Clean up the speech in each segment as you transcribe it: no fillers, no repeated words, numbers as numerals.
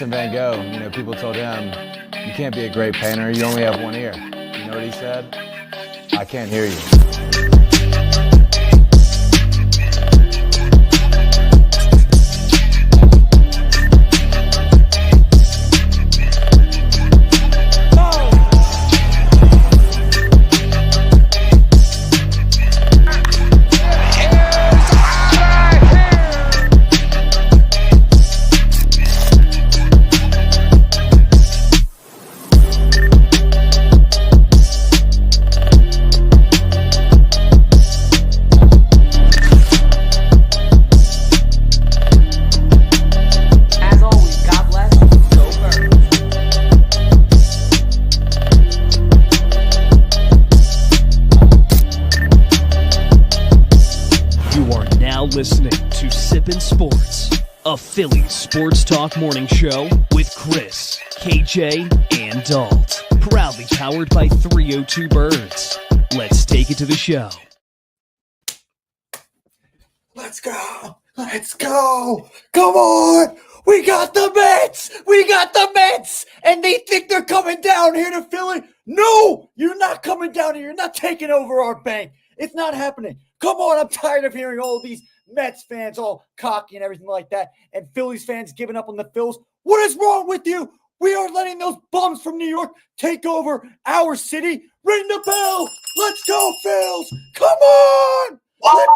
Vincent van Gogh, people told him, you can't be a great painter, you only have one ear. You know what he said? I can't hear you. Listening to Sippin' Sports, a Phillies sports talk morning show with Chris, KJ, and Dalt. Proudly powered by 302 Birds. Let's take it to the show. Let's go. Let's go. Come on. We got the Mets. We got the Mets. And they think they're coming down here to Philly. No, you're not coming down here. You're not taking over our bank. It's not happening. Come on. I'm tired of hearing all these Mets fans all cocky and everything like that, and Phillies fans giving up on the Phils. What is wrong with you? We are letting those bums from New York take over our city. Ring the bell. Let's go, Phils. Come on. Let's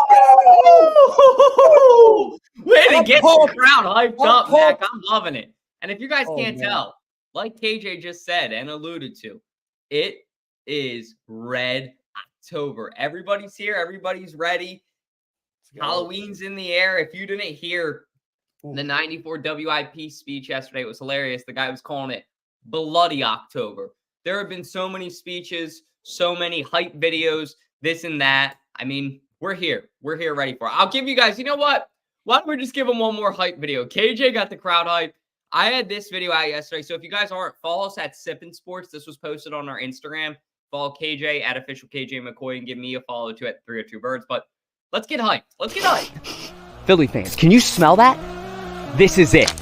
go. Way to get the crowd hyped up, Mac. I'm loving it. And if you guys can't tell, like KJ just said and alluded to, it is Red October. Everybody's here. Everybody's ready. Halloween's in the air. If you didn't hear the 94 WIP speech yesterday, it was hilarious. The guy was calling it Bloody October. There have been so many speeches, so many hype videos, this and that. I mean, we're here. We're here ready for it. I'll give you guys, you know what? Why don't we just give them one more hype video? KJ got the crowd hype. I had this video out yesterday. So if you guys aren't, follow us at Sippin' Sports. This was posted on our Instagram. Follow KJ at official KJ McCoy and give me a follow too at 302 Birds. But let's get hyped. Let's get hyped. Philly fans, can you smell that? This is it.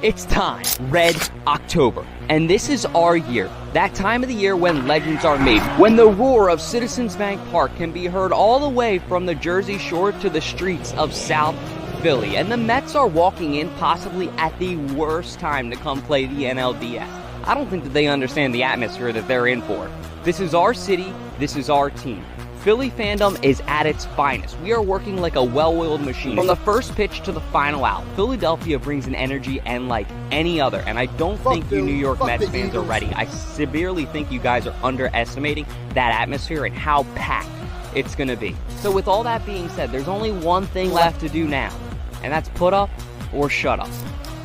It's time. Red October. And this is our year. That time of the year when legends are made. When the roar of Citizens Bank Park can be heard all the way from the Jersey Shore to the streets of South Philly. And the Mets are walking in possibly at the worst time to come play the NLDS. I don't think that they understand the atmosphere that they're in for. This is our city. This is our team. Philly fandom is at its finest. We are working like a well-oiled machine. From the first pitch to the final out, Philadelphia brings an energy unlike any other. And I don't think you New York Mets fans are ready. I severely think you guys are underestimating that atmosphere and how packed it's going to be. So with all that being said, there's only one thing left to do now, and that's put up or shut up.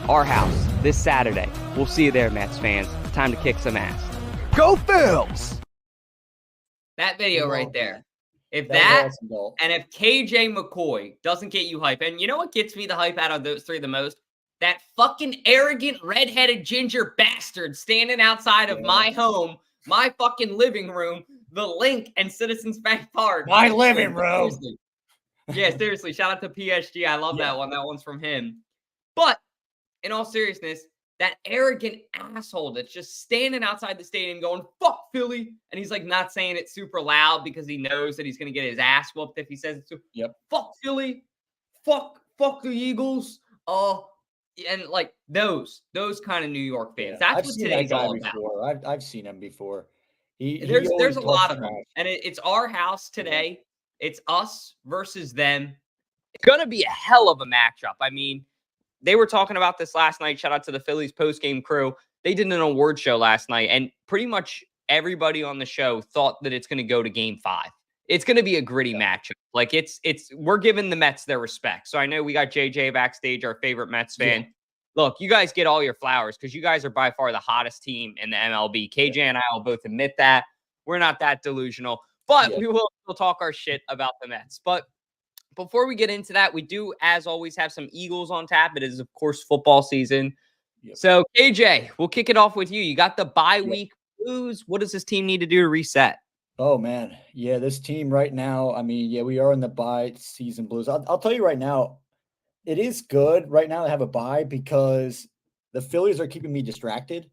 Our house, this Saturday. We'll see you there, Mets fans. Time to kick some ass. Go Phils! That video right there. If that, and if KJ McCoy doesn't get you hype, and you know what gets me the hype out of those three the most? That fucking arrogant, redheaded ginger bastard standing outside of my home, my fucking living room, the Link and Citizens Bank Park. My living room. Seriously. Yeah, seriously. Shout out to PSG. I love that one. That one's from him. But in all seriousness, that arrogant asshole that's just standing outside the stadium going, fuck Philly. And he's like not saying it super loud because he knows that he's going to get his ass whooped if he says it. Fuck Philly. Fuck the Eagles. And like those kind of New York fans. That's what today's all about. I've seen him before. There's a lot of them. And it's our house today. It's us versus them. It's going to be a hell of a matchup. I mean, they were talking about this last night. Shout out to the Phillies post-game crew. They did an award show last night, and pretty much everybody on the show thought that it's going to go to Game 5. It's going to be a gritty matchup. Like we're giving the Mets their respect. So I know we got JJ backstage, our favorite Mets fan. Yeah. Look, you guys get all your flowers because you guys are by far the hottest team in the MLB. KJ and I will both admit that. We're not that delusional, but we will talk our shit about the Mets. But before we get into that, we do, as always, have some Eagles on tap. It is, of course, football season. So, KJ, we'll kick it off with you. You got the bye week blues. What does this team need to do to reset? Oh, man. Yeah, this team right now, I mean, we are in the bye season blues. I'll tell you right now, it is good right now to have a bye because the Phillies are keeping me distracted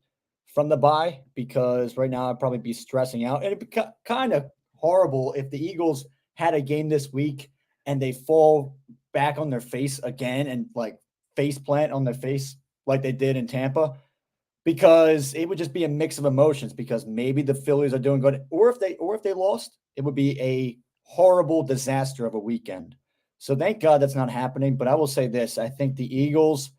from the bye because right now I'd probably be stressing out. And it'd be kind of horrible if the Eagles had a game this week and they fall back on their face again and like face plant on their face like they did in Tampa, because it would just be a mix of emotions because maybe the Phillies are doing good, or if they lost, it would be a horrible disaster of a weekend. So thank God that's not happening. But I will say this, I think the Eagles,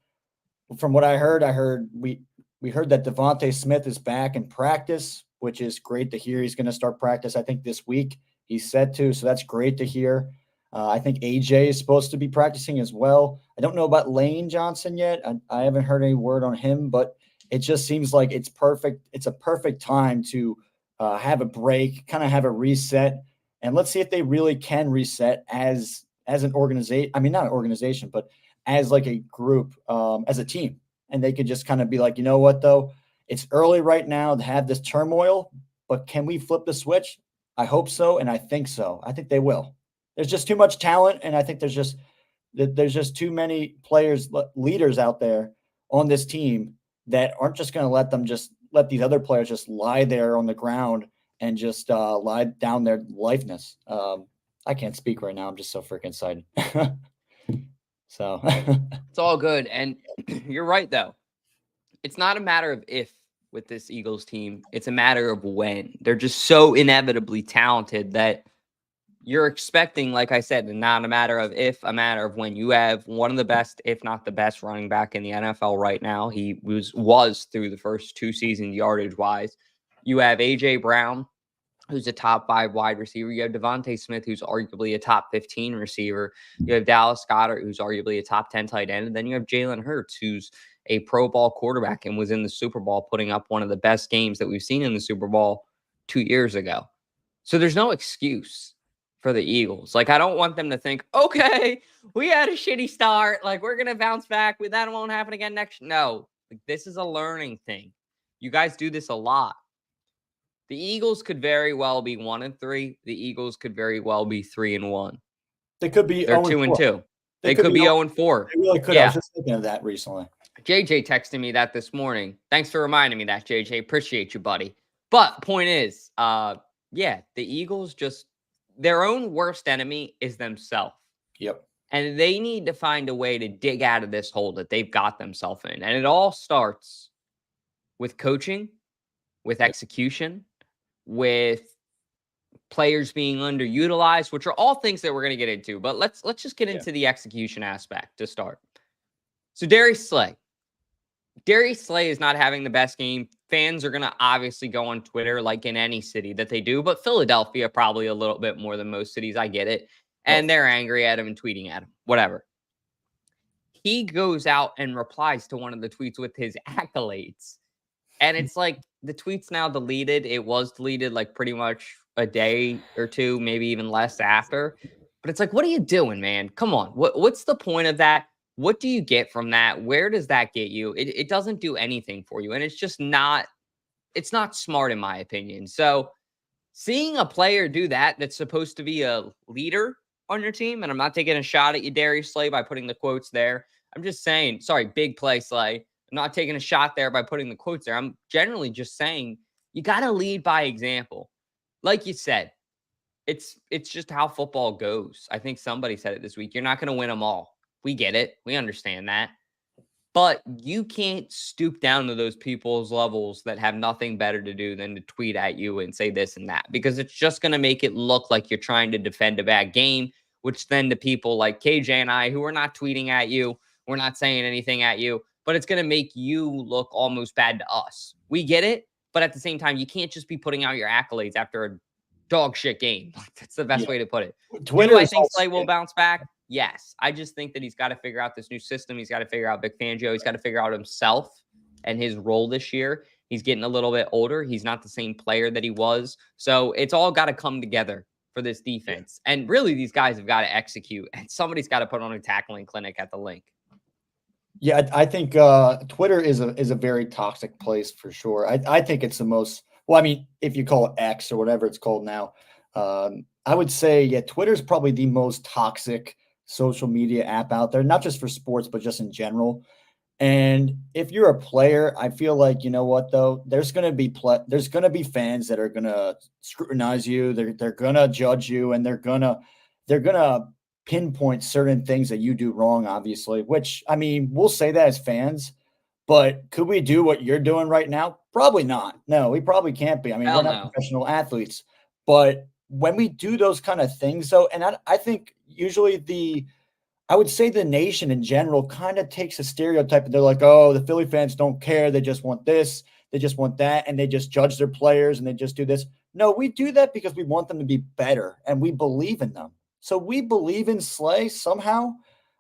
from what I heard we heard that Devontae Smith is back in practice, which is great to hear. He's going to start practice, I think, this week. He's said to, so that's great to hear. I think AJ is supposed to be practicing as well. I don't know about Lane Johnson yet. I haven't heard any word on him, but it just seems like it's perfect. It's a perfect time to have a break, kind of have a reset, and let's see if they really can reset as an organization. I mean, not an organization, but as like a group, as a team. And they could just kind of be like, you know what, though? It's early right now to have this turmoil, but can we flip the switch? I hope so, and I think so. I think they will. There's just too much talent, and I think there's just too many players, leaders out there on this team that aren't just going to let these other players just lie there on the ground and just lie down their lifeness. I can't speak right now. I'm just so freaking excited. So it's all good. And you're right, though. It's not a matter of if with this Eagles team. It's a matter of when. They're just so inevitably talented that you're expecting, like I said, not a matter of if, a matter of when. You have one of the best, if not the best, running back in the NFL right now. He was through the first 2 seasons yardage-wise. You have A.J. Brown, who's a top 5 wide receiver. You have Devontae Smith, who's arguably a top 15 receiver. You have Dallas Goedert, who's arguably a top 10 tight end. And then you have Jalen Hurts, who's a Pro Bowl quarterback and was in the Super Bowl, putting up one of the best games that we've seen in the Super Bowl 2 years ago. So there's no excuse for the Eagles. Like, I don't want them to think, okay, we had a shitty start. Like, we're going to bounce back. That won't happen again next. No, like, this is a learning thing. You guys do this a lot. The Eagles could very well be 1-3. The Eagles could very well be 3-1. They could be. They're 2-2. They could be 0-4. They really could. Yeah. I was just thinking of that recently. JJ texted me that this morning. Thanks for reminding me that, JJ. Appreciate you, buddy. But point is, the Eagles just, their own worst enemy is themselves. Yep. And they need to find a way to dig out of this hole that they've got themselves in. And it all starts with coaching, with execution, with players being underutilized, which are all things that we're going to get into. But let's just get into the execution aspect to start. So Darius Slay is not having the best game. Fans are going to obviously go on Twitter like in any city that they do, but Philadelphia probably a little bit more than most cities. I get it. And they're angry at him and tweeting at him, whatever. He goes out and replies to one of the tweets with his accolades. And it's like, the tweet's now deleted. It was deleted like pretty much a day or two, maybe even less after. But it's like, what are you doing, man? Come on. What's the point of that? What do you get from that? Where does that get you? It doesn't do anything for you. And it's just not, it's not smart in my opinion. So seeing a player do that, that's supposed to be a leader on your team, and I'm not taking a shot at you, Darius Slay, by putting the quotes there. I'm just saying, sorry, big play, Slay. I'm not taking a shot there by putting the quotes there. I'm generally just saying you got to lead by example. Like you said, it's just how football goes. I think somebody said it this week. You're not going to win them all. We get it. We understand that. But you can't stoop down to those people's levels that have nothing better to do than to tweet at you and say this and that, because it's just going to make it look like you're trying to defend a bad game, which then to people like KJ and I, who are not tweeting at you, we're not saying anything at you, but it's going to make you look almost bad to us. We get it. But at the same time, you can't just be putting out your accolades after a dog shit game. That's the best way to put it. Twitter, do I think Slay will bounce back? Yes. I just think that he's got to figure out this new system. He's got to figure out Vic Fangio. He's got to figure out himself and his role this year. He's getting a little bit older. He's not the same player that he was. So it's all got to come together for this defense. And really, these guys have got to execute. And somebody's got to put on a tackling clinic at the link. Yeah, I think Twitter is a very toxic place for sure. I think it's the most, well, I mean, if you call it X or whatever it's called now, I would say, yeah, Twitter is probably the most toxic social media app out there, not just for sports, but just in general. And if you're a player, I feel like, you know what, though, there's going to be fans that are going to scrutinize you. They're going to judge you, and they're going to pinpoint certain things that you do wrong, obviously, which, I mean, we'll say that as fans, but could we do what you're doing right now? Probably not. No, we probably can't be. I mean, we're Hell not no. professional athletes, but when we do those kind of things, though, and I think usually I would say the nation in general kind of takes a stereotype and they're like, oh, the Philly fans don't care. They just want this, they just want that, and they just judge their players and they just do this. No, we do that because we want them to be better and we believe in them. So we believe in Slay somehow.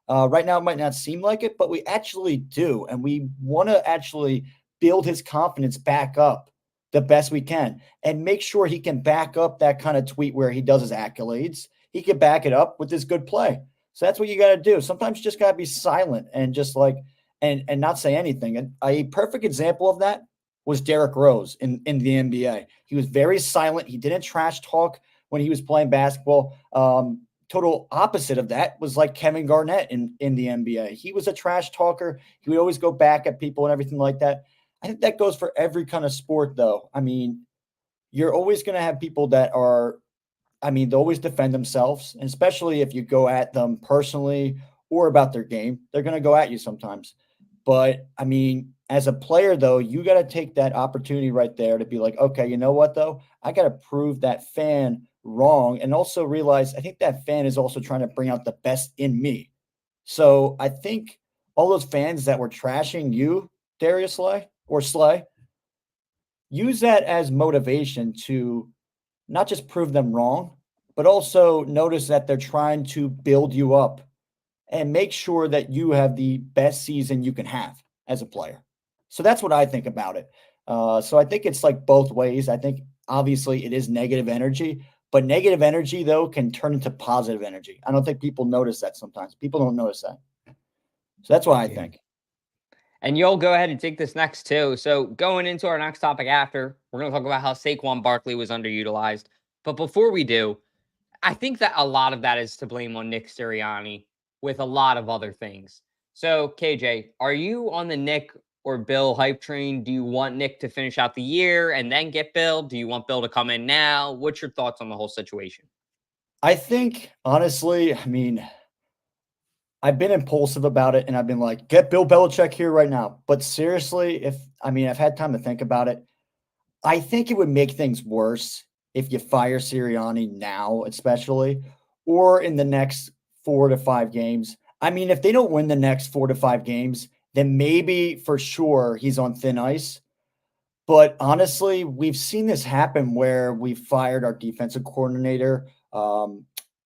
Right now, it might not seem like it, but we actually do. And we want to actually build his confidence back up the best we can and make sure he can back up that kind of tweet where he does his accolades. He can back it up with his good play. So that's what you got to do. Sometimes you just got to be silent and just like and not say anything. And a perfect example of that was Derrick Rose in the NBA. He was very silent. He didn't trash talk when he was playing basketball. Total opposite of that was like Kevin Garnett in the NBA. He was a trash talker. He would always go back at people and everything like that. I think that goes for every kind of sport, though. I mean, you're always going to have people that are they always defend themselves, and especially if you go at them personally or about their game, they're going to go at you sometimes. But I mean, as a player, though, you got to take that opportunity right there to be like, okay, you know what, though? I got to prove that fan wrong and also realize I think that fan is also trying to bring out the best in me. So I think all those fans that were trashing you, Darius Slay, use that as motivation to not just prove them wrong, but also notice that they're trying to build you up and make sure that you have the best season you can have as a player. So that's what I think about it. So I think it's like both ways. I think obviously it is negative energy, but negative energy, though, can turn into positive energy. I don't think people notice that sometimes. People don't notice that. So that's what I think. And you'll go ahead and take this next too. So going into our next topic after, we're going to talk about how Saquon Barkley was underutilized. But before we do, I think that a lot of that is to blame on Nick Sirianni with a lot of other things. So KJ, are you on the Nick or Bill hype train? Do you want Nick to finish out the year and then get Bill? Do you want Bill to come in now? What's your thoughts on the whole situation? I think, honestly, I mean, I've been impulsive about it and I've been like, get Bill Belichick here right now. But seriously, I've had time to think about it. I think it would make things worse if you fire Sirianni now, especially, or in the next 4 to 5 games. I mean, if they don't win the next 4 to 5 games, then maybe for sure he's on thin ice. But honestly, we've seen this happen where we fired our defensive coordinator.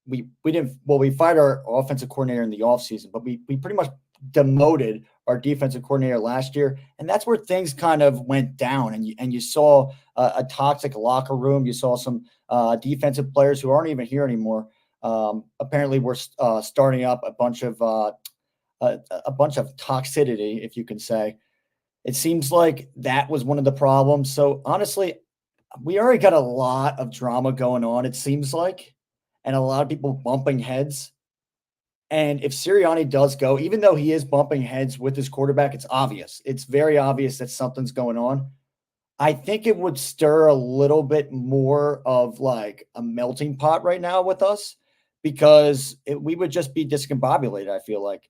We fired our offensive coordinator in the offseason, but we pretty much demoted our defensive coordinator last year. And that's where things kind of went down. And you saw a toxic locker room. You saw some defensive players who aren't even here anymore. Apparently we're starting up a bunch of toxicity, if you can say. It seems like that was one of the problems. So honestly, we already got a lot of drama going on, it seems like, and a lot of people bumping heads. And if Sirianni does go, even though he is bumping heads with his quarterback, it's obvious. It's very obvious that something's going on. I think it would stir a little bit more of like a melting pot right now with us because we would just be discombobulated, I feel like.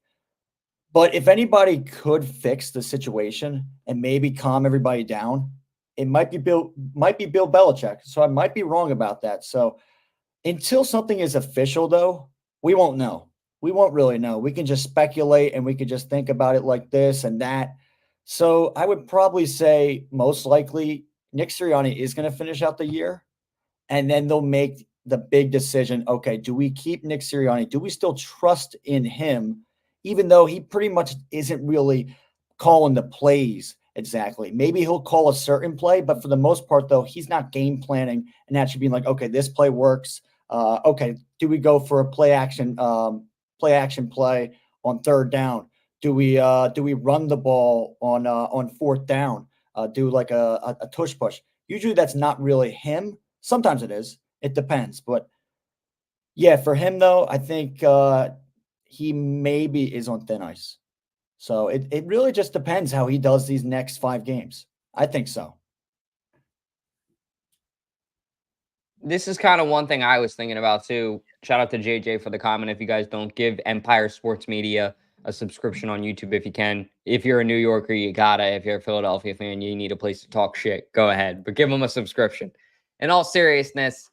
But if anybody could fix the situation and maybe calm everybody down, it might be Bill Belichick. So I might be wrong about that. So until something is official, though, we won't know. We won't really know. We can just speculate and we can just think about it like this and that. So I would probably say most likely Nick Sirianni is going to finish out the year, and then they'll make the big decision. Okay, do we keep Nick Sirianni? Do we still trust in him, even though he pretty much isn't really calling the plays exactly? Maybe he'll call a certain play, but for the most part, though, he's not game planning and actually being like, okay, this play works. Okay, do we go for a play action play on third down? Do we run the ball on fourth down? Do like a tush push? Usually that's not really him. Sometimes it is. It depends. But yeah, for him though, I think he maybe is on thin ice. So it really just depends how he does these next 5 games. I think so. This is kind of one thing I was thinking about too. Shout out to JJ for the comment. If you guys don't, give Empire Sports Media a subscription on YouTube if you can. If you're a New Yorker, you gotta. If you're a Philadelphia fan, you need a place to talk shit. Go ahead, but give them a subscription. In all seriousness,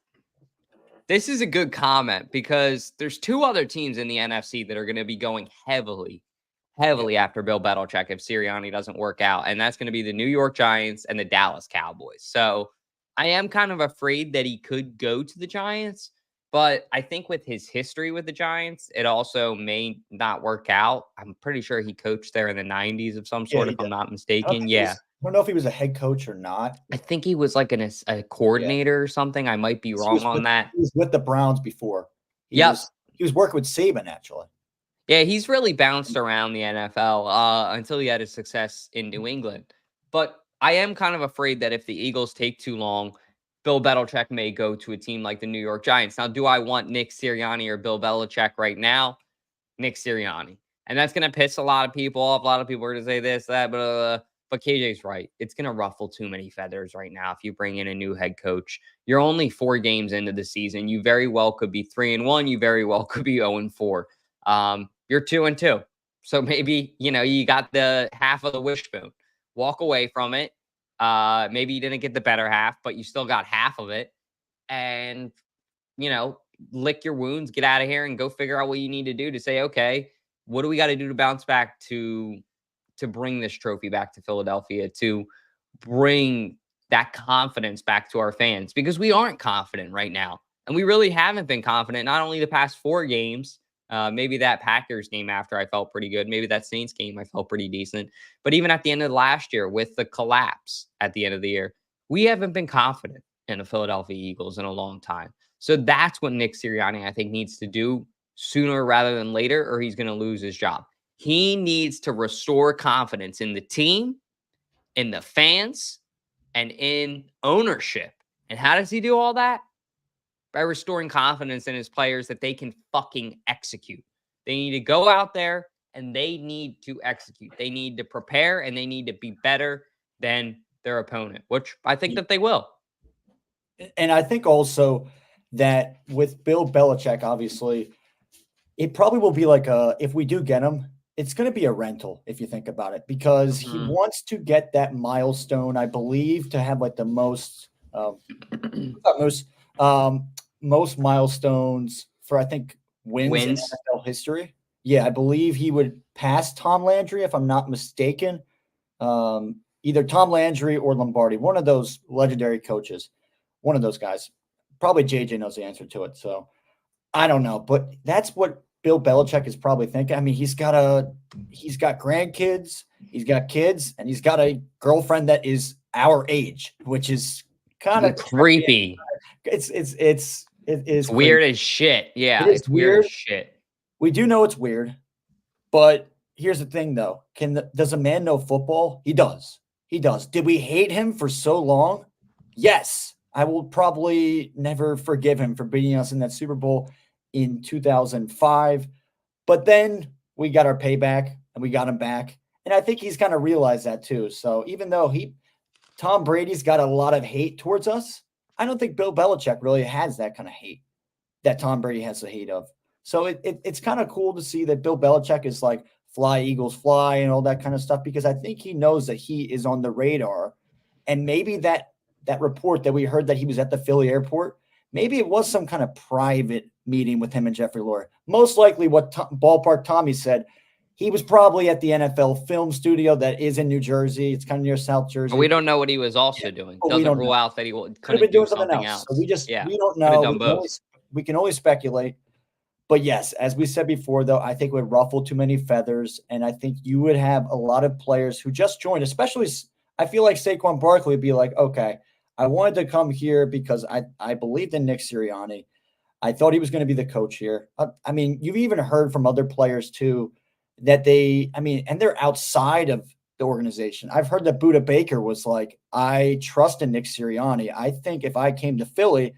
this is a good comment because there's 2 other teams in the NFC that are going to be going heavily after Bill Belichick if Sirianni doesn't work out, and that's going to be the New York Giants and the Dallas Cowboys. So I am kind of afraid that he could go to the Giants, but I think with his history with the Giants, it also may not work out. I'm pretty sure he coached there in the 90s of some sort, if I'm not mistaken. I don't know if he was a head coach or not. I think he was like a coordinator or something. I might be wrong on that. He was with the Browns before. He was working with Saban, actually. Yeah, he's really bounced around the NFL until he had his success in New England. But I am kind of afraid that if the Eagles take too long, Bill Belichick may go to a team like the New York Giants. Now, do I want Nick Sirianni or Bill Belichick right now? Nick Sirianni. And that's going to piss a lot of people off. A lot of people are going to say this, that, but KJ's right. It's going to ruffle too many feathers right now if you bring in a new head coach. You're only 4 games into the season. You very well could be 3-1. You very well could be 0-4. You're 2-2. So maybe, you got the half of the wishbone. Walk away from it. Maybe you didn't get the better half, but you still got half of it. And, lick your wounds, get out of here, and go figure out what you need to do to say, okay, what do we got to do to bounce back to bring this trophy back to Philadelphia, to bring that confidence back to our fans? Because we aren't confident right now. And we really haven't been confident, not only the past 4 games, maybe that Packers game after I felt pretty good. Maybe that Saints game I felt pretty decent. But even at the end of last year with the collapse at the end of the year, we haven't been confident in the Philadelphia Eagles in a long time. So that's what Nick Sirianni, I think, needs to do sooner rather than later, or he's going to lose his job. He needs to restore confidence in the team, in the fans, and in ownership. And how does he do all that? By restoring confidence in his players that they can fucking execute. They need to go out there and they need to execute. They need to prepare and they need to be better than their opponent, which I think that they will. And I think also that with Bill Belichick, obviously, it probably will be like if we do get him, it's going to be a rental if you think about it, because he wants to get that milestone, I believe, to have like the most milestones for, I think, wins in NFL history. Yeah, I believe he would pass Tom Landry, if I'm not mistaken. Either Tom Landry or Lombardi, one of those legendary coaches, one of those guys. Probably JJ knows the answer to it. So I don't know, but that's what Bill Belichick is probably thinking. I mean, he's got grandkids, he's got kids, and he's got a girlfriend that is our age, which is kind of creepy. It is weird as shit. Yeah, it's weird as shit. We do know it's weird, but here's the thing, though. Does a man know football? He does. He does. Did we hate him for so long? Yes. I will probably never forgive him for beating us in that Super Bowl in 2005. But then we got our payback and we got him back. And I think he's kind of realized that too. So even though Tom Brady's got a lot of hate towards us, I don't think Bill Belichick really has that kind of hate that Tom Brady has the hate of. So it's kind of cool to see that Bill Belichick is like, fly, Eagles, fly, and all that kind of stuff, because I think he knows that he is on the radar. And maybe that report that we heard that he was at the Philly airport, maybe it was some kind of private meeting with him and Jeffrey Lurie. Most likely what Ballpark Tommy said, he was probably at the NFL film studio that is in New Jersey. It's kind of near South Jersey. We don't know what he was also doing. Doesn't rule out that he couldn't do something else. So we don't know. We can only speculate. But yes, as we said before, though, I think it would ruffle too many feathers. And I think you would have a lot of players who just joined, especially I feel like Saquon Barkley would be like, okay, I wanted to come here because I believed in Nick Sirianni. I thought he was going to be the coach here. I mean, you've even heard from other players too that and they're outside of the organization. I've heard that Budda Baker was like, I trust in Nick Sirianni. I think if I came to Philly,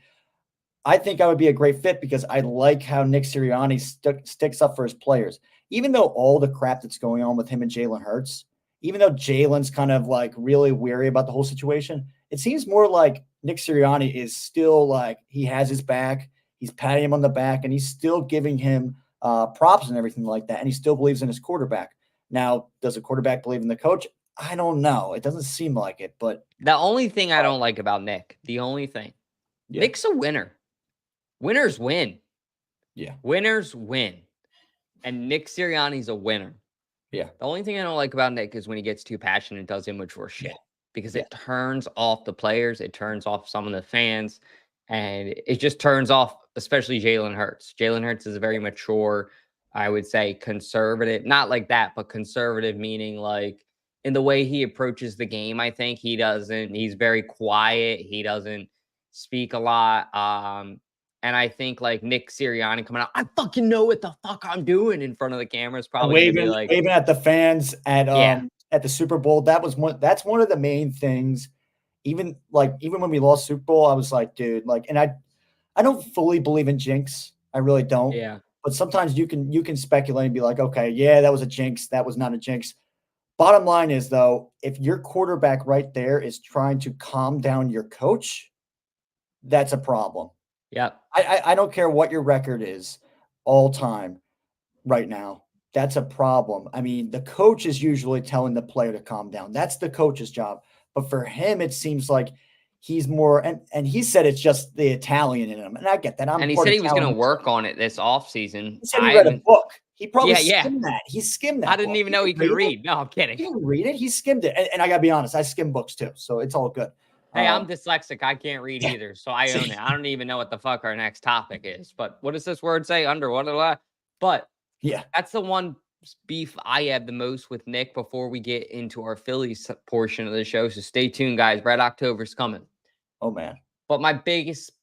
I think I would be a great fit because I like how Nick Sirianni sticks up for his players. even though all the crap that's going on with him and Jalen Hurts, even though Jalen's kind of like really weary about the whole situation, it seems more like Nick Sirianni is still like he has his back. He's patting him on the back, and he's still giving him props and everything like that. And he still believes in his quarterback. Now, does a quarterback believe in the coach? I don't know. It doesn't seem like it, but the only thing I don't like about Nick, Nick's a winner. Winners win. Yeah. Winners win. And Nick Sirianni's a winner. Yeah. The only thing I don't like about Nick is when he gets too passionate and does immature shit. Because it turns off the players, it turns off some of the fans, and it just turns off, especially Jalen Hurts. Jalen Hurts is a very mature, I would say, conservative. Not like that, but conservative meaning like in the way he approaches the game. I think he's very quiet. He doesn't speak a lot. And I think like Nick Sirianni coming out, I fucking know what the fuck I'm doing in front of the camera is probably gonna be like waving at the fans at the Super Bowl. That's one of the main things. Even when we lost Super Bowl, I was like, dude, like, and I don't fully believe in jinx. I really don't. Yeah. But sometimes you can speculate and be like, okay, yeah, that was a jinx. That was not a jinx. Bottom line is, though, if your quarterback right there is trying to calm down your coach, that's a problem. Yeah. I don't care what your record is all time right now. That's a problem. I mean, the coach is usually telling the player to calm down. That's the coach's job. But for him, it seems like he's more, and he said it's just the Italian in him. And I get that. And he said he was going to work on it this offseason. He said he read a book. He probably skimmed that. He skimmed that. I didn't even know he could read. No, I'm kidding. He didn't read it. He skimmed it. And I got to be honest, I skim books too. So it's all good. Hey, I'm dyslexic. I can't read either. So I own it. I don't even know what the fuck our next topic is. But what does this word say? Under. But yeah, that's the one beef I have the most with Nick before we get into our Phillies portion of the show. So stay tuned, guys. Red October's coming. Oh, man. But my biggest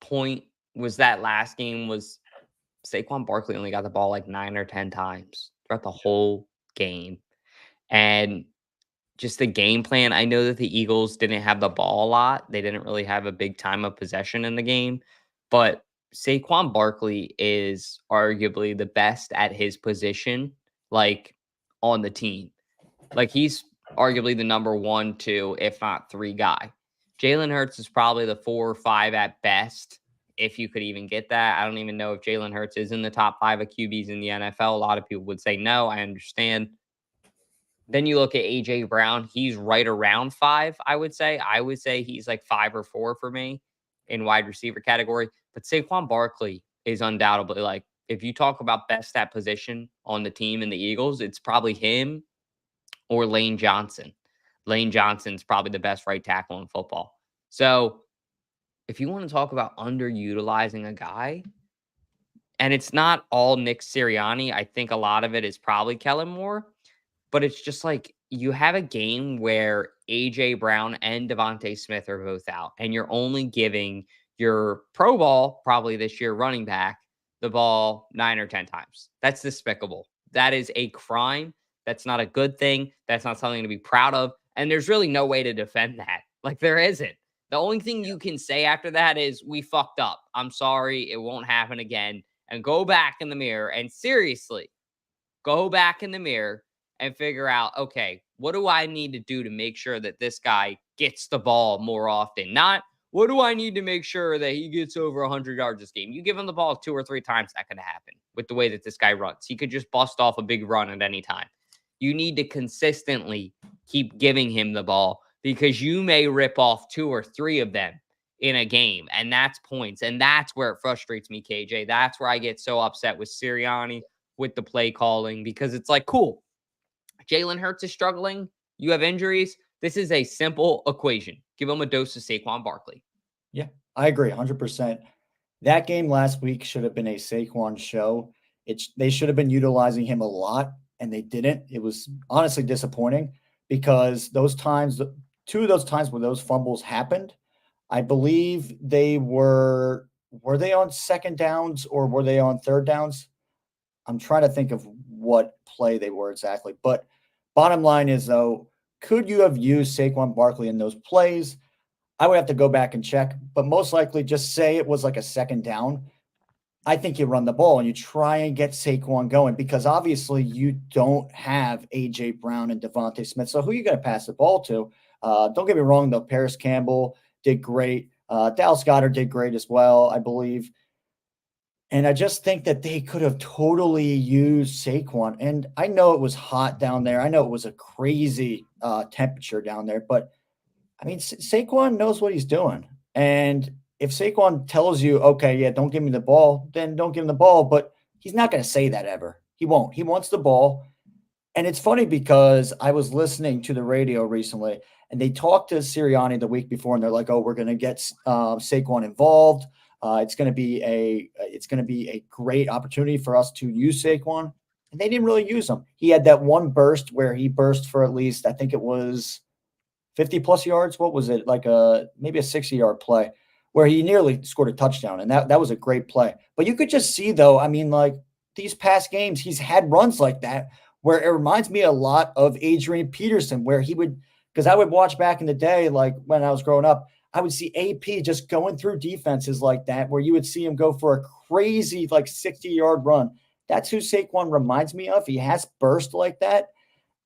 point was that last game was Saquon Barkley only got the ball like 9 or 10 times throughout the whole game. And just the game plan, I know that the Eagles didn't have the ball a lot. They didn't really have a big time of possession in the game. But Saquon Barkley is arguably the best at his position, like, on the team. Like, he's arguably the number 1, 2, if not 3 guy. Jalen Hurts is probably the 4 or 5 at best, if you could even get that. I don't even know if Jalen Hurts is in the top 5 of QBs in the NFL. A lot of people would say no. I understand. Then you look at A.J. Brown. He's right around 5, I would say. I would say he's like 5 or 4 for me in wide receiver category. But Saquon Barkley is undoubtedly, like, if you talk about best at position on the team in the Eagles, it's probably him or Lane Johnson. Lane Johnson's probably the best right tackle in football. So if you want to talk about underutilizing a guy, and it's not all Nick Sirianni, I think a lot of it is probably Kellen Moore. But it's just like you have a game where A.J. Brown and Devontae Smith are both out, and you're only giving your Pro Bowl, probably this year, running back, the ball 9 or 10 times. That's despicable. That is a crime. That's not a good thing. That's not something to be proud of. And there's really no way to defend that. Like, there isn't. The only thing you can say after that is, we fucked up. I'm sorry. It won't happen again. And go back in the mirror and seriously go back in the mirror and figure out, okay, what do I need to do to make sure that this guy gets the ball more often? Not, what do I need to make sure that he gets over 100 yards this game? You give him the ball 2 or 3 times, that could happen with the way that this guy runs. He could just bust off a big run at any time. You need to consistently keep giving him the ball because you may rip off 2 or 3 of them in a game, and that's points. And that's where it frustrates me, KJ. That's where I get so upset with Sirianni, with the play calling, because it's like, cool. Jalen Hurts is struggling. You have injuries. This is a simple equation. Give him a dose of Saquon Barkley. Yeah, I agree 100%. That game last week should have been a Saquon show. They should have been utilizing him a lot, and they didn't. It was honestly disappointing because those times, 2 of those times where those fumbles happened, I believe they were they on second downs or were they on third downs? I'm trying to think of what play they were exactly. But bottom line is, though, could you have used Saquon Barkley in those plays? I would have to go back and check, but most likely just say it was like a second down. I think you run the ball and you try and get Saquon going because obviously you don't have A.J. Brown and Devontae Smith. So who are you going to pass the ball to? Don't get me wrong, though. Paris Campbell did great. Dallas Goedert did great as well, I believe. And I just think that they could have totally used Saquon. And I know it was hot down there. I know it was a crazy temperature down there. But, I mean, Saquon knows what he's doing. And if Saquon tells you, okay, yeah, don't give me the ball, then don't give him the ball. But he's not going to say that ever. He won't. He wants the ball. And it's funny because I was listening to the radio recently, and they talked to Sirianni the week before, and they're like, oh, we're going to get Saquon involved. It's going to be a great opportunity for us to use Saquon. And they didn't really use him. He had that one burst where he burst for at least, I think it was 50-plus yards. What was it? Like maybe a 60-yard play where he nearly scored a touchdown. And that was a great play. But you could just see, though, I mean, like these past games, he's had runs like that where it reminds me a lot of Adrian Peterson, where he would – because I would watch back in the day, like when I was growing up, I would see AP just going through defenses like that, where you would see him go for a crazy, like 60-yard run. That's who Saquon reminds me of. He has burst like that.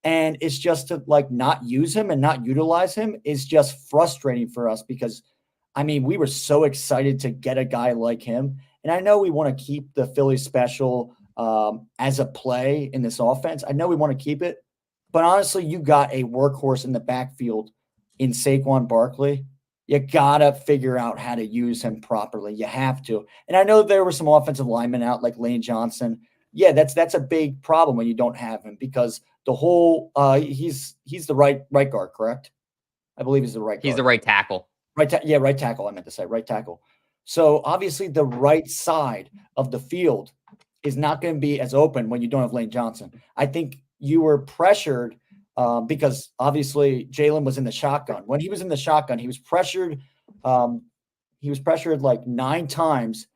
And it's just to like not use him and not utilize him is just frustrating for us because, I mean, we were so excited to get a guy like him. And I know we want to keep the Phillies special as a play in this offense. I know we want to keep it. But honestly, you got a workhorse in the backfield in Saquon Barkley. You got to figure out how to use him properly. You have to. And I know there were some offensive linemen out like Lane Johnson. Yeah, that's a big problem when you don't have him because the whole he's the right guard, correct? I believe he's the right guard. He's the right tackle. Right tackle, I meant to say, right tackle. So obviously the right side of the field is not going to be as open when you don't have Lane Johnson. I think you were pressured because obviously Jalen was in the shotgun. When he was in the shotgun, he was pressured. He was pressured like 9 times,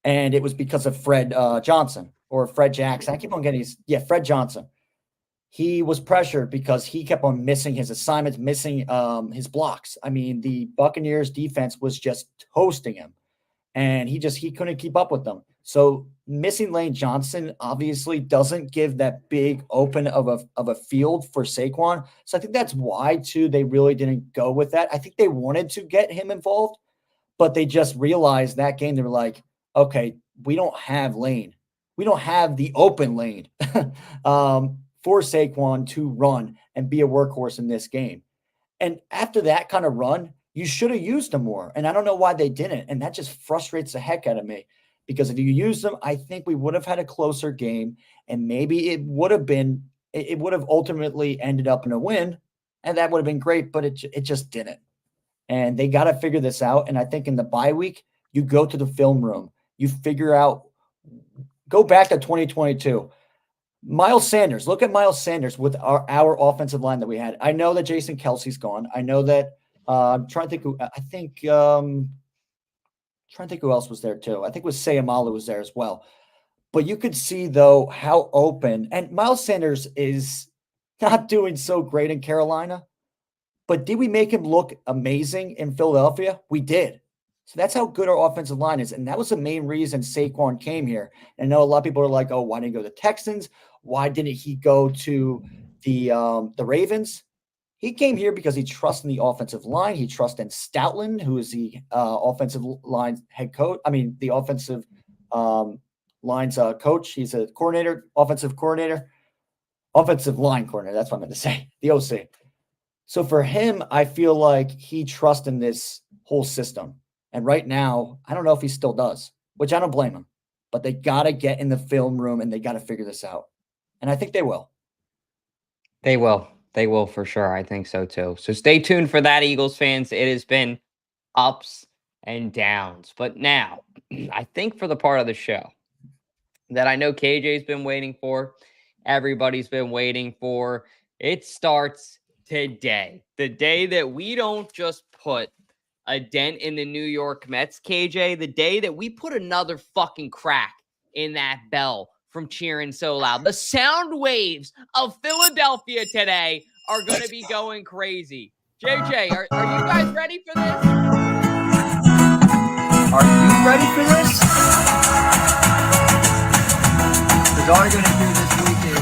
and it was because of Fred Johnson or Fred Jackson. I keep on getting Fred Johnson. He was pressured because he kept on missing his assignments, missing his blocks. I mean, the Buccaneers defense was just toasting him, and he couldn't keep up with them. So missing Lane Johnson obviously doesn't give that big open of a field for Saquon. So I think that's why, too, they really didn't go with that. I think they wanted to get him involved, but they just realized that game. They were like, okay, we don't have Lane. We don't have the open lane for Saquon to run and be a workhorse in this game. And after that kind of run, you should have used him more. And I don't know why they didn't. And that just frustrates the heck out of me. Because if you use them, I think we would have had a closer game, and maybe it would have ultimately ended up in a win, and that would have been great, but it just didn't. And they got to figure this out. And I think in the bye week, you go to the film room, you figure out, go back to 2022. Miles Sanders, look at Miles Sanders with our offensive line that we had. I know that Jason Kelsey's gone. I know that I'm trying to think who else was there too. I think it was Sayamalu was there as well. But you could see, though, how open. And Miles Sanders is not doing so great in Carolina. But did we make him look amazing in Philadelphia? We did. So that's how good our offensive line is. And that was the main reason Saquon came here. And I know a lot of people are like, oh, why didn't he go to the Texans? Why didn't he go to the Ravens? He came here because he trusts in the offensive line. He trusts in Stoutland, who is the offensive line head coach. I mean, the offensive line's coach. He's a coordinator, offensive line coordinator. That's what I meant to say, the OC. So for him, I feel like he trusts in this whole system. And right now, I don't know if he still does, which I don't blame him. But they got to get in the film room and they got to figure this out. And I think they will. They will. They will for sure. I think so too. So stay tuned for that, Eagles fans. It has been ups and downs. But now, I think for the part of the show that I know KJ's been waiting for, everybody's been waiting for, it starts today. The day that we don't just put a dent in the New York Mets, KJ, the day that we put another fucking crack in that bell from cheering so loud. The sound waves of Philadelphia today are going to be going crazy. JJ, are you guys ready for this? Are you ready for this? all you're gonna do this week is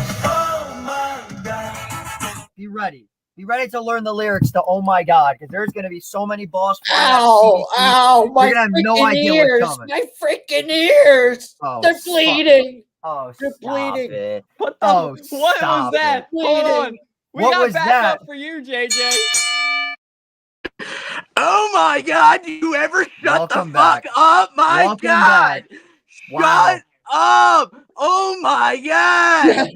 be ready. Be ready to learn the lyrics to "Oh My God," because there's gonna be so many balls flying out of CBP. My You're gonna have no freaking idea ears! what's coming. My freaking ears! Oh, They're bleeding! Oh, They're stop bleeding. it. What the? Oh, what stop was that? it. Hold on. We What got was backup that? for you, JJ. Oh my God! Do you ever shut Welcome the fuck back. up? My Welcome God! back. Wow. Shut up! Oh my God!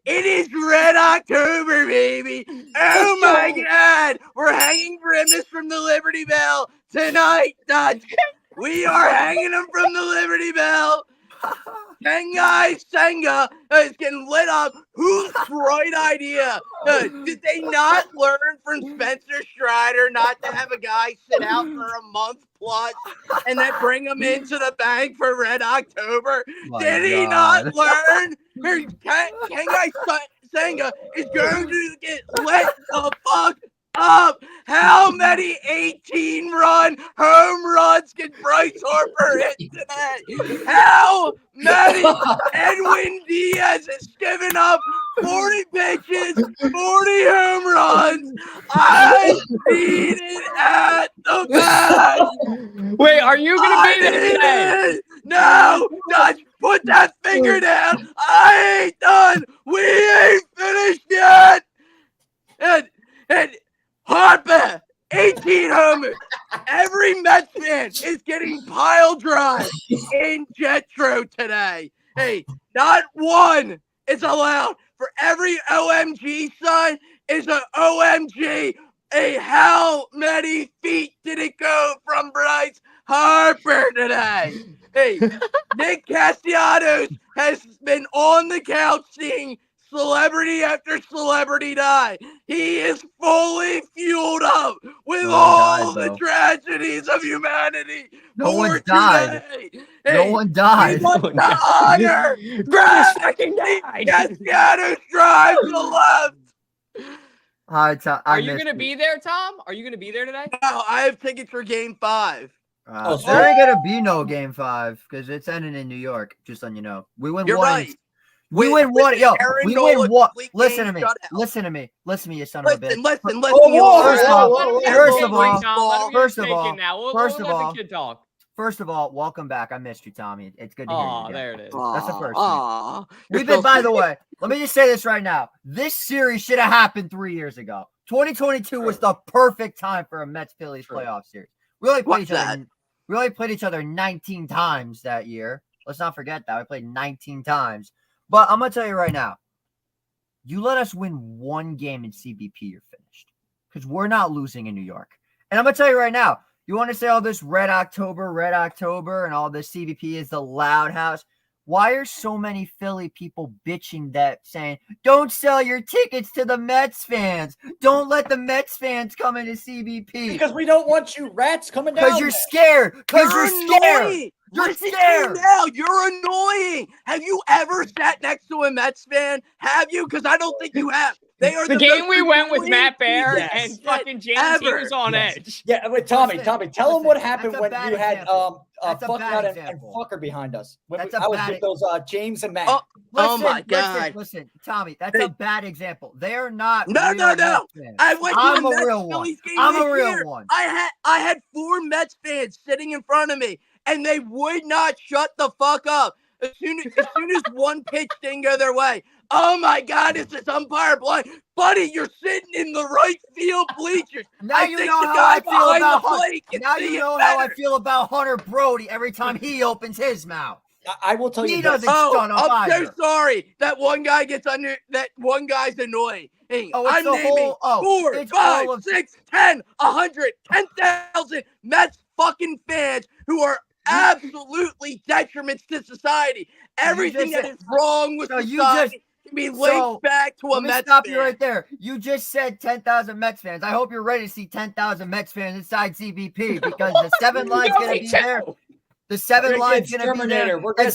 It is Red October, baby! Oh my God! We're hanging Grimace from the Liberty Bell tonight, Dutch. We are hanging him from the Liberty Bell. Senga is getting lit up. Whose bright idea? Did they not learn from Spencer Strider not to have a guy sit out for a month plus and then bring him into the bank for Red October? Did he not learn? Kengai Senga is going to get lit the fuck up. How many 18-run home runs can Bryce Harper hit today? How many? Edwin Diaz is giving up 40 pitches, 40 home runs. I need it at the back. Wait, are you gonna be there today? No, Dutch, put that finger down. I ain't done. We ain't finished yet. And Harper, 18 homers. Every Mets fan is getting pile drive in Jetro today. Hey, not one is allowed. For every OMG sign is an OMG. Hey, how many feet did it go from Bryce Harper today? Hey, Nick Castellanos has been on the couch seeing celebrity after celebrity die. He is fully fueled up with all the tragedies of humanity. No one died. No one died. He wants to honor Grimace fucking died. Castellanos drive to the left. Are you going to be there, Tom? Are you going to be there today? No, I have tickets for Game 5. There ain't gonna be no Game 5 because it's ending in New York. Just letting you know, we win You're one. right. We win one. Yo, Aaron we Nola win one. complete Listen game to me. shutout. Listen to me. Listen to me, you son of a bitch. Listen. First of all, welcome back. I missed you, Tommy. It's good to hear you again. There it is. That's the first thing. We've been, by the way, let me just say this right now. This series should have happened 3 years ago. 2022 was the perfect time for a Mets-Phillies playoff series. We only played each other 19 times that year. Let's not forget that. We played 19 times. But I'm going to tell you right now, you let us win one game in CBP, you're finished. Because we're not losing in New York. And I'm going to tell you right now, you want to say all this Red October, and all this CBP is the loud house. Why are so many Philly people bitching that, saying, don't sell your tickets to the Mets fans. Don't let the Mets fans come into CBP. Because we don't want you rats coming down. Because you're scared. Because you're scared. You're scared. Now you're annoying. Have you ever sat next to a Mets fan? Have you? Because I don't think you have. They are the game we went with Matt Bear and fucking James. He was on edge. Yeah, wait, Tommy, tell him what happened when you had Fucknut and Fucker behind us. I was with those James and Matt. Oh my God! Listen, Tommy, that's a bad example. They are not. No. I'm a real one. I'm a real one. I had 4 Mets fans sitting in front of me, and they would not shut the fuck up. As soon as one pitch didn't go their way. Oh my God, is this umpire blind? Buddy, you're sitting in the right field bleachers. Now you know how I feel about Hunter. Now you know how I feel about Hunter Brody every time he opens his mouth. I will tell you. He doesn't shut up I'm either. so sorry. That one guy gets under. That one guy's annoying. I'm naming 4, 5, 6, 10, 100, 10,000 Mets fucking fans who are absolutely detriments to society. Everything that is wrong with society can be linked back to a Mets fan. Stop you right there. You just said 10,000 Mets fans. I hope you're ready to see 10,000 Mets fans inside CBP because the 7 line's going to be there. The 7 line's going to be there. And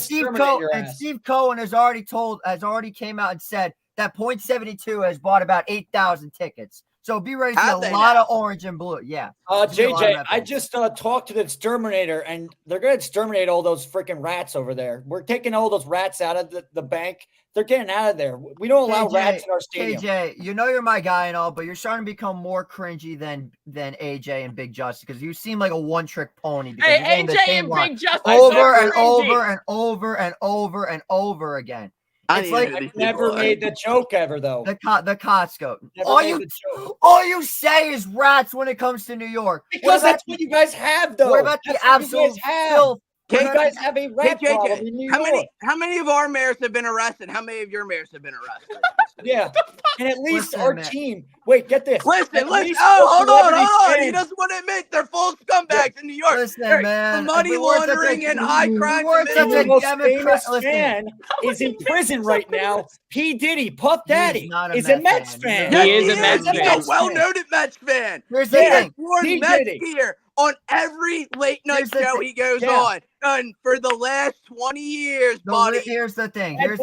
Steve Cohen has already came out and said that .72 has bought about 8,000 tickets. So be ready for a lot of orange and blue. Yeah. JJ, I just talked to the exterminator, and they're going to exterminate all those freaking rats over there. We're taking all those rats out of the bank. They're getting out of there. We don't allow rats in our stadium. KJ, you know you're my guy and all, but you're starting to become more cringy than AJ and Big Justice because you seem like a one-trick pony. Hey, AJ and Big Justice over and over and over and over and over again. It's like I never made the joke ever, though. The Costco. All you say is rats when it comes to New York. Because that's what you guys have, though. What about the absolute filth? You guys have a rat problem in New York. How many of our mayors have been arrested? How many of your mayors have been arrested? Yeah. And at least our team. Wait, get this. Listen. Oh, hold on. He doesn't want to admit they're full scumbags in New York. Listen, man. Money laundering and high crime. The most famous fan is in prison right now. P. Diddy, Puff Daddy, is a Mets fan. He is a Mets fan. He's a well-noted Mets fan. Here's the thing. He Mets here on every late night show he goes on. And for the last 20 years, buddy. Here's the thing. You're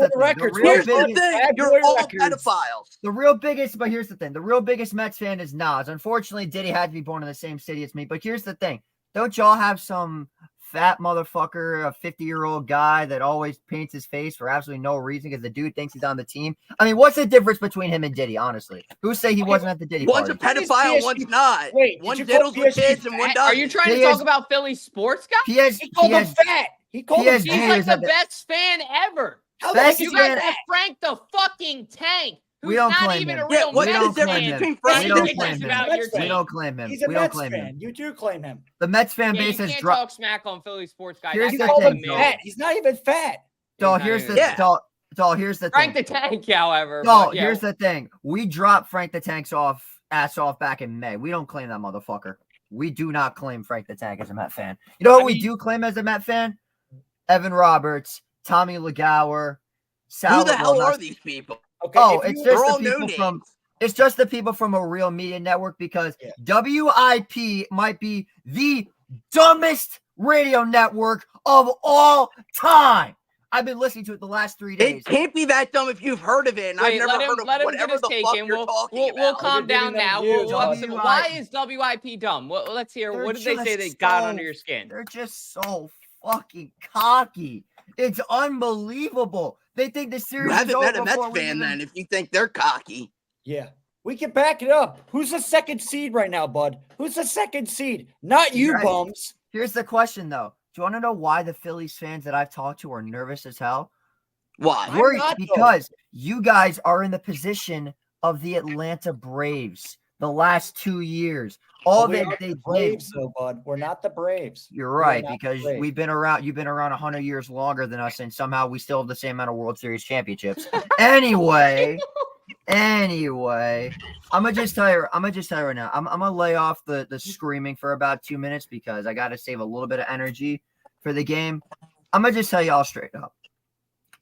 all pedophiles. The real biggest, but here's the thing. The real biggest Mets fan is Nas. Unfortunately, Diddy had to be born in the same city as me. But here's the thing. Don't y'all have some fat motherfucker, a 50-year-old guy that always paints his face for absolutely no reason because the dude thinks he's on the team? I mean, what's the difference between him and Diddy, honestly? Who say he wasn't at the Diddy party? One's a pedophile, one's not. Wait, one diddles with kids and one doesn't. Are you trying to talk about Philly sports guy? He called him fat. He called him He's like the best fan ever. How Best you fan guys have Frank the fucking Tank. We don't not claim even him. a real What's Mets the difference fan. between Frank We and don't Diddy? claim him. We don't claim him. He's a We don't Mets claim fan. him. You do claim him. The Mets fan Yeah, base you has can't dropped. talk smack on Philly sports guy. Here's You the called him thing, fat. He's not even fat. So here's the here's the Frank thing. the Tank, however. No, but, yeah. here's the thing. We dropped Frank the Tank's ass off back in May. We don't claim that motherfucker. We do not claim Frank the Tank as a Met fan. You know what we do claim as a Met fan? Evan Roberts, Tommy Legauer, Sal. Who the hell are these people? Okay, it's just the people from. It's just the people from a real media network because WIP might be the dumbest radio network of all time. I've been listening to it the last 3 days. It can't be that dumb if you've heard of it. And I've never heard of whatever the fuck you're talking about. We'll calm down now. Why is WIP dumb? Let's hear. What did they say they got under your skin? They're just so fucking cocky. It's unbelievable. They think the series You is haven't over met a Mets before fan then if you think they're cocky. Yeah. We can back it up. Who's the second seed right now, bud? Who's the second seed? Not you, bums. Here's the question, though. Do you want to know why the Phillies fans that I've talked to are nervous as hell? Why? Because you guys are in the position of the Atlanta Braves the last 2 years. All they Braves, though, bud. We're not the Braves. You're right, because you've been around 100 years longer than us, and somehow we still have the same amount of World Series championships. Anyway, I'm gonna just tell you right now. I'm gonna lay off the screaming for about 2 minutes because I gotta save a little bit of energy for the game. I'm gonna just tell you all straight up.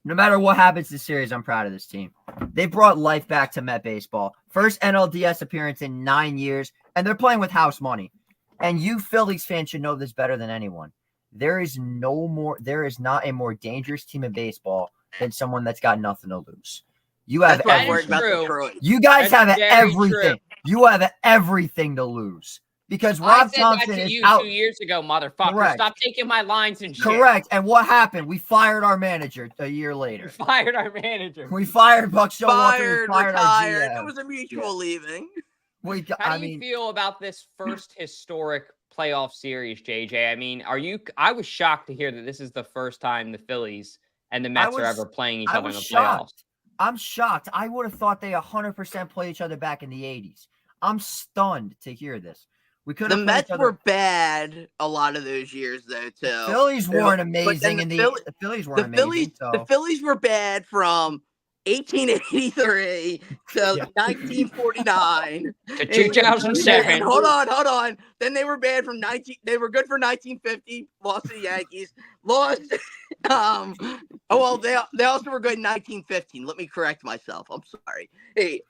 No matter what happens this series, I'm proud of this team. They brought life back to Met baseball. First NLDS appearance in 9 years, and they're playing with house money. And you Phillies fans should know this better than anyone. There is not a more dangerous team in baseball than someone that's got nothing to lose. You have everything. You guys have everything. True. You have everything to lose. Because Rob Thompson is out 2 years ago, motherfucker. Correct. Stop taking my lines and shit. Correct. And what happened? We fired our manager a year later. We fired our manager. We fired Buck Showalter. We fired retired. Our GM. It was a mutual leaving. How do you feel about this first historic playoff series, JJ? I mean, I was shocked to hear that this is the first time the Phillies and the Mets are ever playing each other in the playoffs. I'm shocked. I would have thought they 100% played each other back in the 80s. I'm stunned to hear this. The Mets were bad a lot of those years, though, too. Phillies weren't amazing. The Phillies weren't amazing. The Phillies were bad from 1883 to 1949 to 2007. Hold on. Then they were bad from They were good for 1950. Lost to the Yankees. Lost. They also were good in 1915. Let me correct myself. I'm sorry. Hey.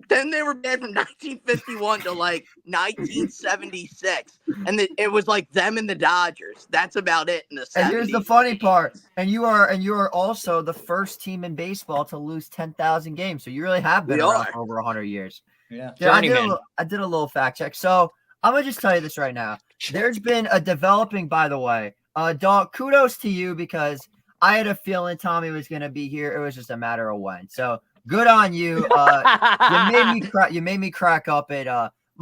Then they were bad from 1951 to like 1976, and it was like them and the Dodgers. That's about it in the 70s. And here's the funny part: and you are also the first team in baseball to lose 10,000 games. So you really have been around for over 100 years. Yeah. Yeah, Journeyman. I did a little fact check. So I'm gonna just tell you this right now. There's been a developing, by the way. Dog, kudos to you because I had a feeling Tommy was gonna be here. It was just a matter of when. So good on you. You made me crack up.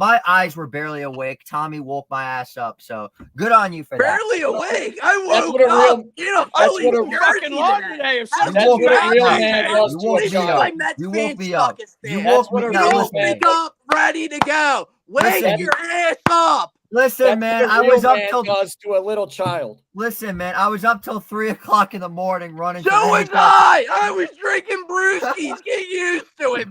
My eyes were barely awake. Tommy woke my ass up. So good on you for that. Barely awake. I That's woke what a real- up. You know, that's Philly what a- jersey Fucking long today. today. If That's That's something what a bad real happens. man does to a You woke child. me up. You woke me up. You That's woke what me a up. real Listen, man Wake up, ready to go. Wake Listen, your ass up. listen, That's man. what a I real was up man till does to a little child. listen, man. I was up till 3:00 in the morning running. So to the was hotel. I was drinking brewskis. Get used to it,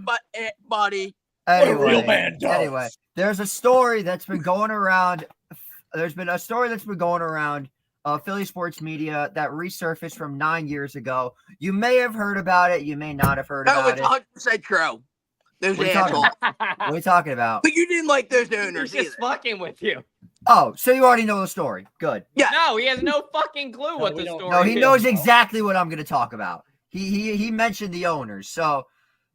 buddy. What a real man does. Anyway, there's a story that's been going around. There's been a story that's been going around Philly sports media that resurfaced from 9 years ago. You may have heard about it. You may not have heard That about was it. 100% true. Those What are you talking assholes. What are you talking about? But you didn't like those He's owners just either. fucking with you. Oh, so you already know the story. Good. Yeah. No, he has no fucking clue what we the don't- story No, he is. knows exactly what I'm going to talk about. He mentioned the owners. So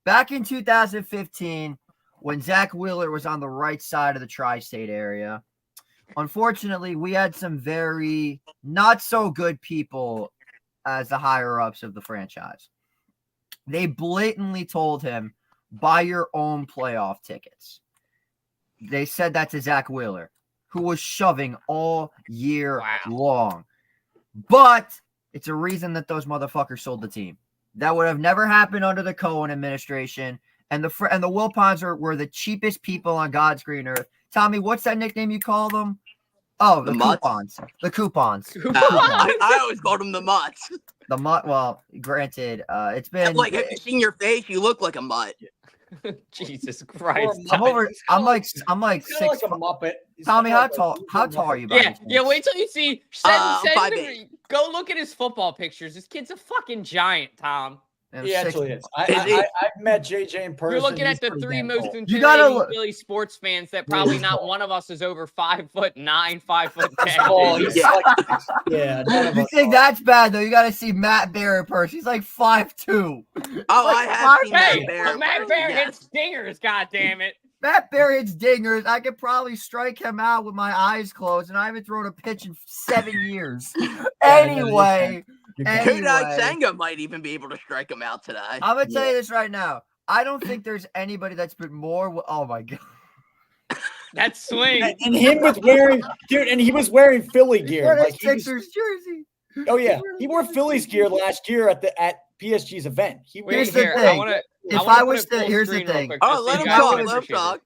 back in 2015, when Zach Wheeler was on the right side of the tri-state area, unfortunately, we had some very not so good people as the higher ups of the franchise. They blatantly told him, buy your own playoff tickets. They said that to Zach Wheeler, who was shoving all year long. But it's a reason that those motherfuckers sold the team. That would have never happened under the Cohen administration. And the Wilpons were the cheapest people on God's green earth. Tommy, what's that nickname you call them? Oh, the Mutts? coupons. The coupons. I always called them the mutts. The mutt. Well, granted, it's been Like, have you seen your face? You look like a mutt. Jesus Christ. I'm like He's kinda 6 like a Muppet. He's Tommy, kinda how like tall are you? by Yeah, any yeah. chance? Wait till you see. I'm 5'8". Go look at his football pictures. This kid's a fucking giant, Tom. I'm He 6 actually is. Is he? I've met JJ in person. You're looking He's at the pretty three damn most tall. You gotta intimidating look- Philly sports fans that probably not one of us is over 5'9", 5'10". Oh, he's Yeah. like, yeah. None of You us think are. that's bad though? You got to see Matt Bear in person. He's like 5'2". Oh, I have seen Hey, that bear. but Matt Bear Yes. hits stingers. God damn it! Matt Bear hits dingers. I could probably strike him out with my eyes closed, and I haven't thrown a pitch in 7 years. Anyway, Kudak Senga might even be able to strike him out today. I'm gonna tell you this right now. I don't think there's anybody that's been more. Oh my god! That swing. And him with wearing, dude, and he was wearing Philly gear. What a Like, he was- Sixers jersey. oh yeah, he wore Phillies gear last year at PSG's event. Wait, Here's the here. thing. If I was to- here's the thing. Let him talk. Let him talk.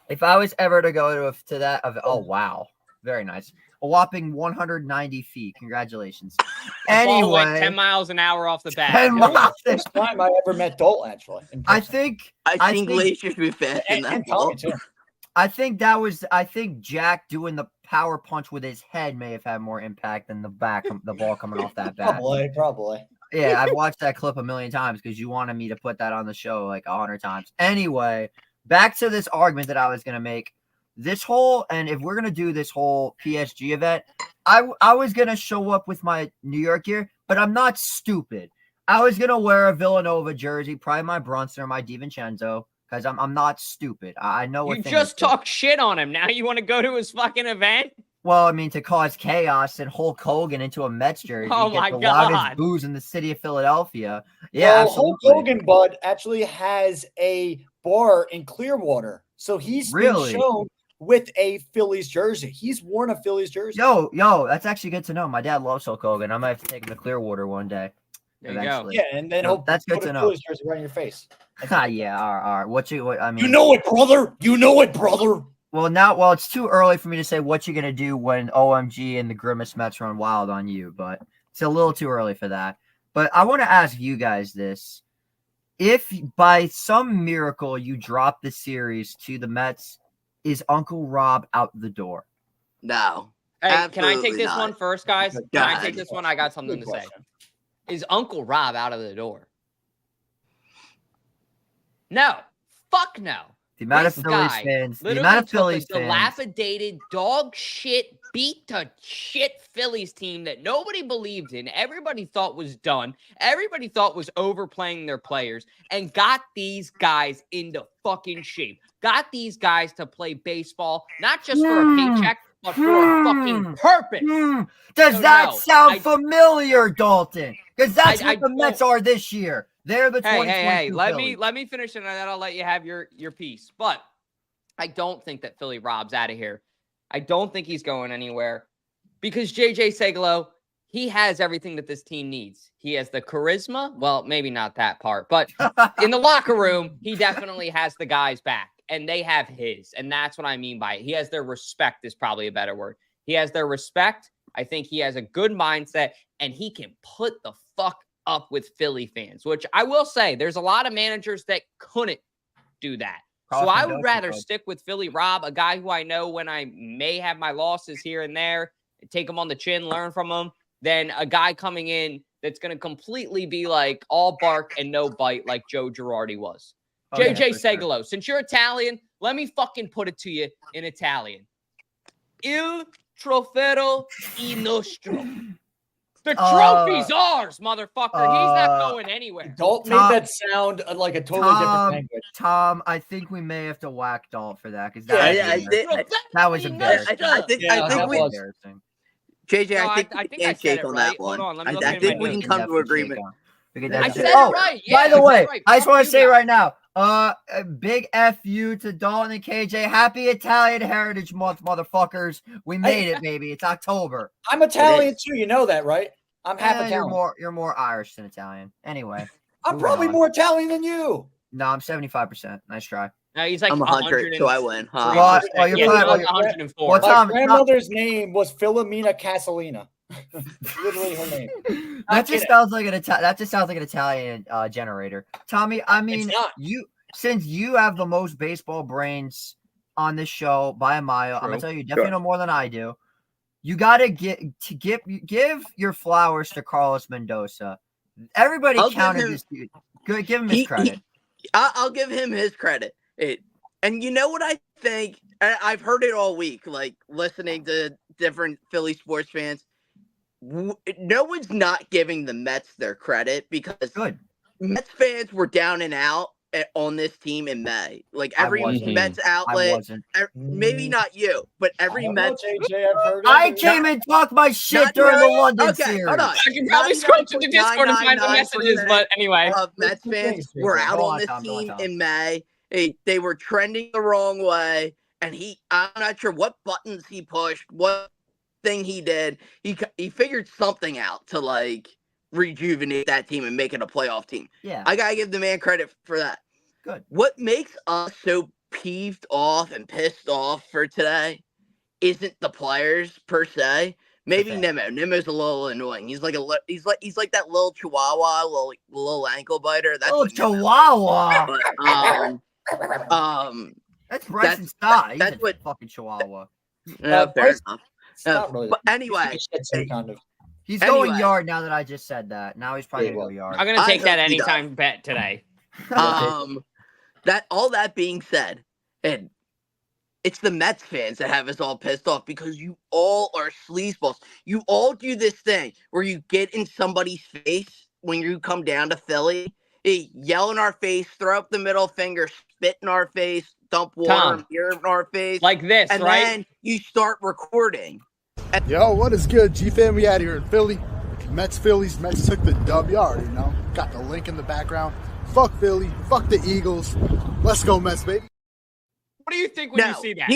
If I was ever to go to that, oh wow, very nice. A whopping 190 feet. Congratulations. Anyway, went Anyway, 10 miles an hour off the bat. 10 miles. First time I ever met Dalton, actually. in I person. think I think Glaciers be fast in that and ball. Tommy too. I think Jack doing the power punch with his head may have had more impact than the ball coming off that bat. Probably. Yeah, I've watched that clip a million times because you wanted me to put that on the show like 100 times. Anyway, back to this argument that I was gonna make. And if we're gonna do this whole PSG event, I was gonna show up with my New York gear, but I'm not stupid. I was gonna wear a Villanova jersey, probably my Brunson or my DiVincenzo, because I'm not stupid. I know what You thing just is good. talked shit on him. Now you want to go to his fucking event? Well, I mean, to cause chaos and Hulk Hogan into a Mets jersey, Oh get my the God. loudest boos in the city of Philadelphia. Yeah, Well, absolutely. Hulk Hogan, bud, actually has a bar in Clearwater, so he's Really? been shown with a Phillies jersey. He's worn a Phillies jersey. Yo, that's actually good to know. My dad loves Hulk Hogan. I might have to take him to Clearwater one day. There you go. Eventually. Yeah, and then No, he'll that's good put to a know. Phillies jersey right in your face. Yeah, all right. I mean, You know it, brother. You know it, brother. Well, it's too early for me to say what you're gonna do when OMG and the Grimace Mets run wild on you, but it's a little too early for that. But I want to ask you guys this: if by some miracle you drop the series to the Mets, is Uncle Rob out the door? No. Hey, can I take Absolutely this not. one first, guys? Can Go I ahead. take this one? I got something Good to say. question. Is Uncle Rob out of the door? No. Fuck no. The amount of This Phillies guy fans, the literally amount of took Phillies a fans. dilapidated dog shit beat the shit Phillies team that nobody believed in, everybody thought was done, everybody thought was overplaying their players, and got these guys into fucking shape. Got these guys to play baseball, not just for a paycheck, but for a fucking purpose. Does that sound familiar, Dalton? Because that's what the Mets are this year. They're the 2022 Phillies. Let me finish and then I'll let you have your piece. But I don't think that Philly Rob's out of here. I don't think he's going anywhere because JJ Segalo, he has everything that this team needs. He has the charisma. Well, maybe not that part, but in the locker room, he definitely has the guys back. And they have his, and that's what I mean by it. He has their respect is probably a better word. He has their respect. I think he has a good mindset, and he can put the fuck up with Philly fans, which I will say there's a lot of managers that couldn't do that. So I would rather stick with Philly Rob, a guy who I know when I may have my losses here and there, take him on the chin, learn from him, than a guy coming in that's going to completely be like all bark and no bite like Joe Girardi was. JJ Segalo, since you're Italian, let me fucking put it to you in Italian. Il trofeo è nostro. The trophy's ours, motherfucker. He's not going anywhere. Dalton made that sound like a totally different language. Tom, I think we may have to whack Dalton for that because that was embarrassing. I think we embarrassing. JJ, I think I said it on that one. Hold on, I think we can come to agreement. I said it right. Yeah, by the way, right. I just want to say right now, a big FU to Dalton and KJ. Happy Italian Heritage Month, motherfuckers. We made it, baby. It's October. I'm Italian too. You know that, right? I'm half Italian. You're more Irish than Italian. Anyway. I'm probably more Italian than you. No, I'm 75%. Nice try. No, he's like I'm 100, so I win. Huh? Well, you're 104. My grandmother's name was Filomena Casalina. Literally her name. That just sounds like an Italian generator. Tommy, I mean, since you have the most baseball brains on this show by a mile, I'm gonna tell you definitely know more than I do. You gotta give your flowers to Carlos Mendoza. Everybody counted this dude. Good, give him his credit. I'll give him his credit. And you know what I think? I've heard it all week, like listening to different Philly sports fans. No one's not giving the Mets their credit because Mets fans were down and out on this team in May. Like every Mets outlet, maybe not you, but every Mets. I came and talked my shit during the London series. Hold on. I can probably scroll to the Discord and find the messages, but anyway. Mets fans were out on this team in May. They were trending the wrong way, and I'm not sure what buttons he pushed, what thing he did. He figured something out to like rejuvenate that team and make it a playoff team. Yeah, I gotta give the man credit for that. Good. What makes us so peeved off and pissed off for today isn't the players per se. Maybe Nemo. Nemo's a little annoying. He's like he's like that little chihuahua, little ankle biter. That's little chihuahua. That's Bryson Stott. That's what fucking chihuahua. Fair enough. But anyway, he's going yard now that I just said that. Now he's probably going to go yard. I'm gonna take that anytime bet today. That being said, and it's the Mets fans that have us all pissed off because you all are sleazeballs. You all do this thing where you get in somebody's face when you come down to Philly, yell in our face, throw up the middle finger, spit in our face, dump water and beer in our face. Like this, and right? then you start recording. Yo, what is good? G-Fam, we out here in Philly. Phillies. Mets took the W, you already know. Got the link in the background. Fuck Philly. Fuck the Eagles. Let's go, Mets, baby. What do you think when you see that?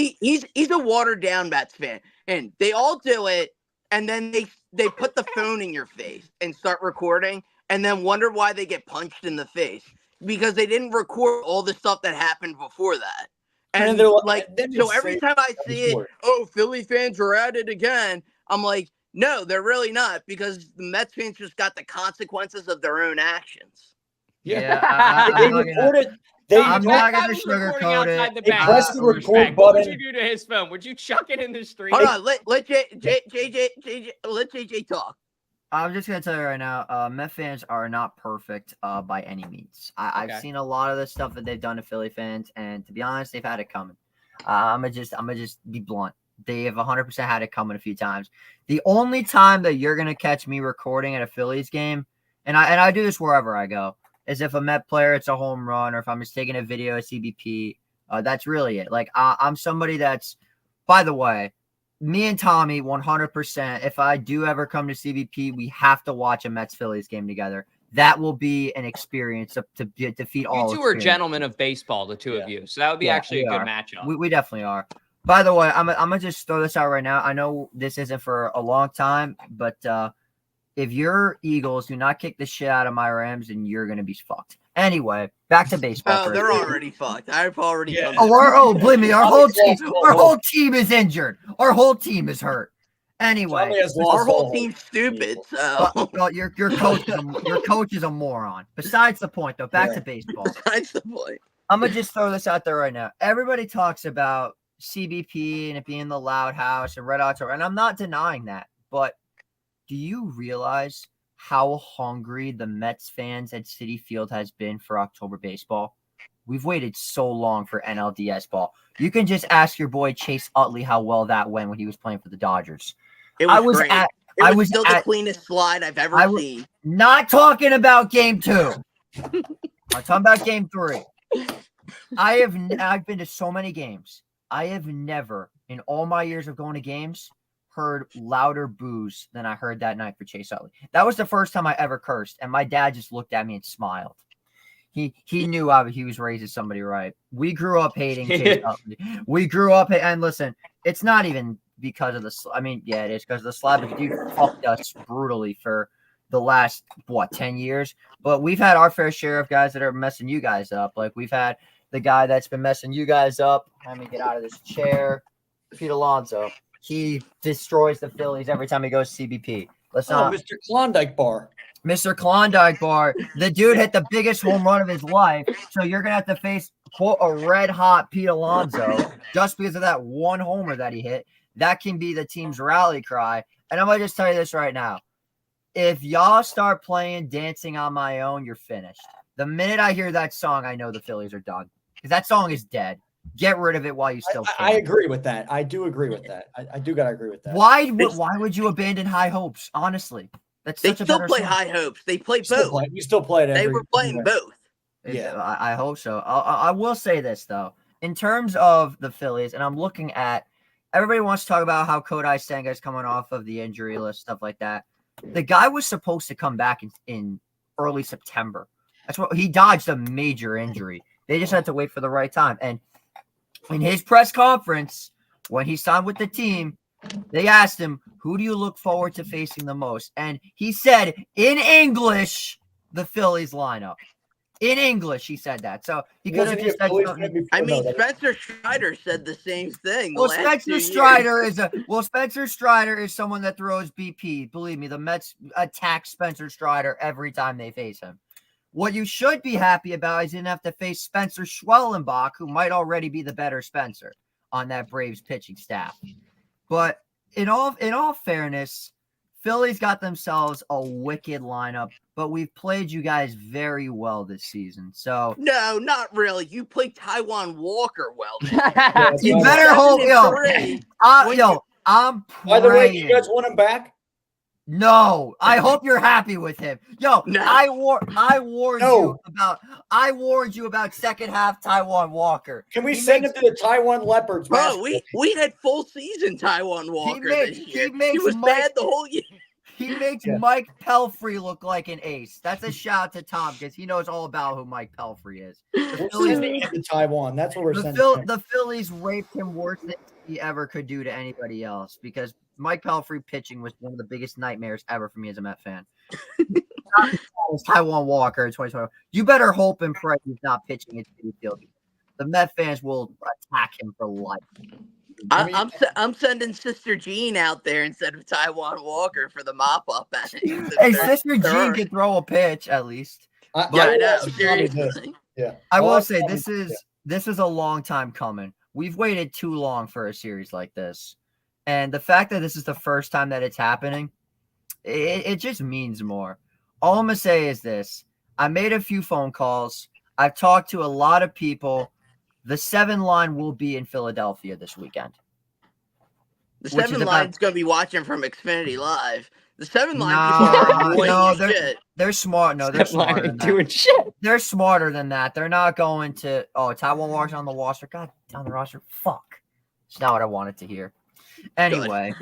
He's a watered down Mets fan, and they all do it, and then they put the phone in your face and start recording, and then wonder why they get punched in the face because they didn't record all the stuff that happened before that. And they're like, so every time I see it, Philly fans are at it again. I'm like, no, they're really not because the Mets fans just got the consequences of their own actions. They recorded. I'm not going to sugarcoat it. They pressed the record button. What would you do to his phone? Would you chuck it in the street? Hold on, let JJ talk. I'm just going to tell you right now, Met fans are not perfect by any means. I've seen a lot of the stuff that they've done to Philly fans, and to be honest, they've had it coming. I'm gonna just be blunt. They have 100% had it coming a few times. The only time that you're going to catch me recording at a Phillies game, and I do this wherever I go, is if a Met player, it's a home run, or if I'm just taking a video at CBP. That's really it. Like, I'm somebody that's, by the way, me and Tommy, 100%, if I do ever come to CBP, we have to watch a Mets-Phillies game together. That will be an experience to defeat all. You two are gentlemen of baseball, the two of you. So that would be actually a good matchup. We definitely are. By the way, I'm going to just throw this out right now. I know this isn't for a long time, but if your Eagles do not kick the shit out of my Rams, then you're going to be fucked. Anyway, back to baseball. Oh, they're already fucked. I've already done believe me, our whole team is injured. Our whole team is hurt. Anyway, our whole team's stupid. So well, your coach is a moron. Besides the point, though, back to baseball. Besides the point. I'm going to just throw this out there right now. Everybody talks about CBP and it being the loud house and Red October, and I'm not denying that, but do you realize how hungry the Mets fans at Citi Field has been for October baseball? We've waited so long for NLDS ball. You can just ask your boy Chase Utley how well that went when he was playing for the Dodgers. It was great. It was still the cleanest slide I've ever seen. Not talking about game 2. I'm talking about game 3. I've been to so many games. I have never, in all my years of going to games, heard louder boos than I heard that night for Chase Utley. That was the first time I ever cursed, and my dad just looked at me and smiled. He knew he was raising somebody right. We grew up hating Chase Utley. We grew up, and listen, it's not even because of the. I mean, yeah, it is because of the slab. But dude fucked us brutally for the last 10 years. But we've had our fair share of guys that are messing you guys up. Like we've had the guy that's been messing you guys up. Let me get out of this chair. Pete Alonso. He destroys the Phillies every time he goes CBP. Mr. Klondike Bar. Mr. Klondike Bar. The dude hit the biggest home run of his life. So you're going to have to face, quote, a red-hot Pete Alonso just because of that one homer that he hit. That can be the team's rally cry. And I'm going to just tell you this right now. If y'all start playing Dancing on My Own, you're finished. The minute I hear that song, I know the Phillies are done. Because that song is dead. Get rid of it while you still can. I agree with that. I do agree with that. I do got to agree with that. Why would you abandon High Hopes? Honestly, they still play High Hopes. They play both. We still play it. They were playing both. Yeah, I hope so. I will say this though, in terms of the Phillies, and I'm looking at everybody wants to talk about how Kodai Senga is coming off of the injury list, stuff like that. The guy was supposed to come back in early September. That's what he dodged a major injury. They just had to wait for the right time. And in his press conference, when he signed with the team, they asked him, who do you look forward to facing the most? And he said, in English, the Phillies lineup. In English, he said that. So he could have just said something. I mean, Spencer Strider said the same thing. Well, Spencer Strider is someone that throws BP. Believe me, the Mets attack Spencer Strider every time they face him. What you should be happy about is you didn't have to face Spencer Schwellenbach, who might already be the better Spencer on that Braves pitching staff. But in all fairness, Phillies got themselves a wicked lineup, but we've played you guys very well this season. So no, not really. You played Taiwan Walker well. You better hope, I'm praying. By the way, you guys want him back? No, I hope you're happy with him. No. I warned you about second half Taiwan Walker. Can we send him to the Taiwan Leopards? Bro, we had full season Taiwan Walker this year. He was bad the whole year. He makes Mike Pelfrey look like an ace. That's a shout to Tom because he knows all about who Mike Pelfrey is. We're sending him to Taiwan. That's what we're sending. The Phillies raped him worse than he ever could do to anybody else because Mike Pelfrey pitching was one of the biggest nightmares ever for me as a Met fan. Taiwan Walker in 2020. You better hope and pray he's not pitching at Citi Field. The Met fans will attack him for life. I'm sending Sister Jean out there instead of Taiwan Walker for the mop up. Hey, Sister Jean can throw a pitch at least. I know. Seriously. Yeah. I will say this is a long time coming. We've waited too long for a series like this. And the fact that this is the first time that it's happening, it just means more. All I'm going to say is this. I made a few phone calls. I've talked to a lot of people. The 7 line will be in Philadelphia this weekend. The Which is seven about- line's gonna be watching from Xfinity Live. The seven line Nah, people no, are shit. they're smart. No, they're Step line smarter ain't than that. doing shit. They're smarter than that. They're not going to. Oh, Taiwan Walker's on the roster. God, on the roster. Fuck. It's not what I wanted to hear. Anyway,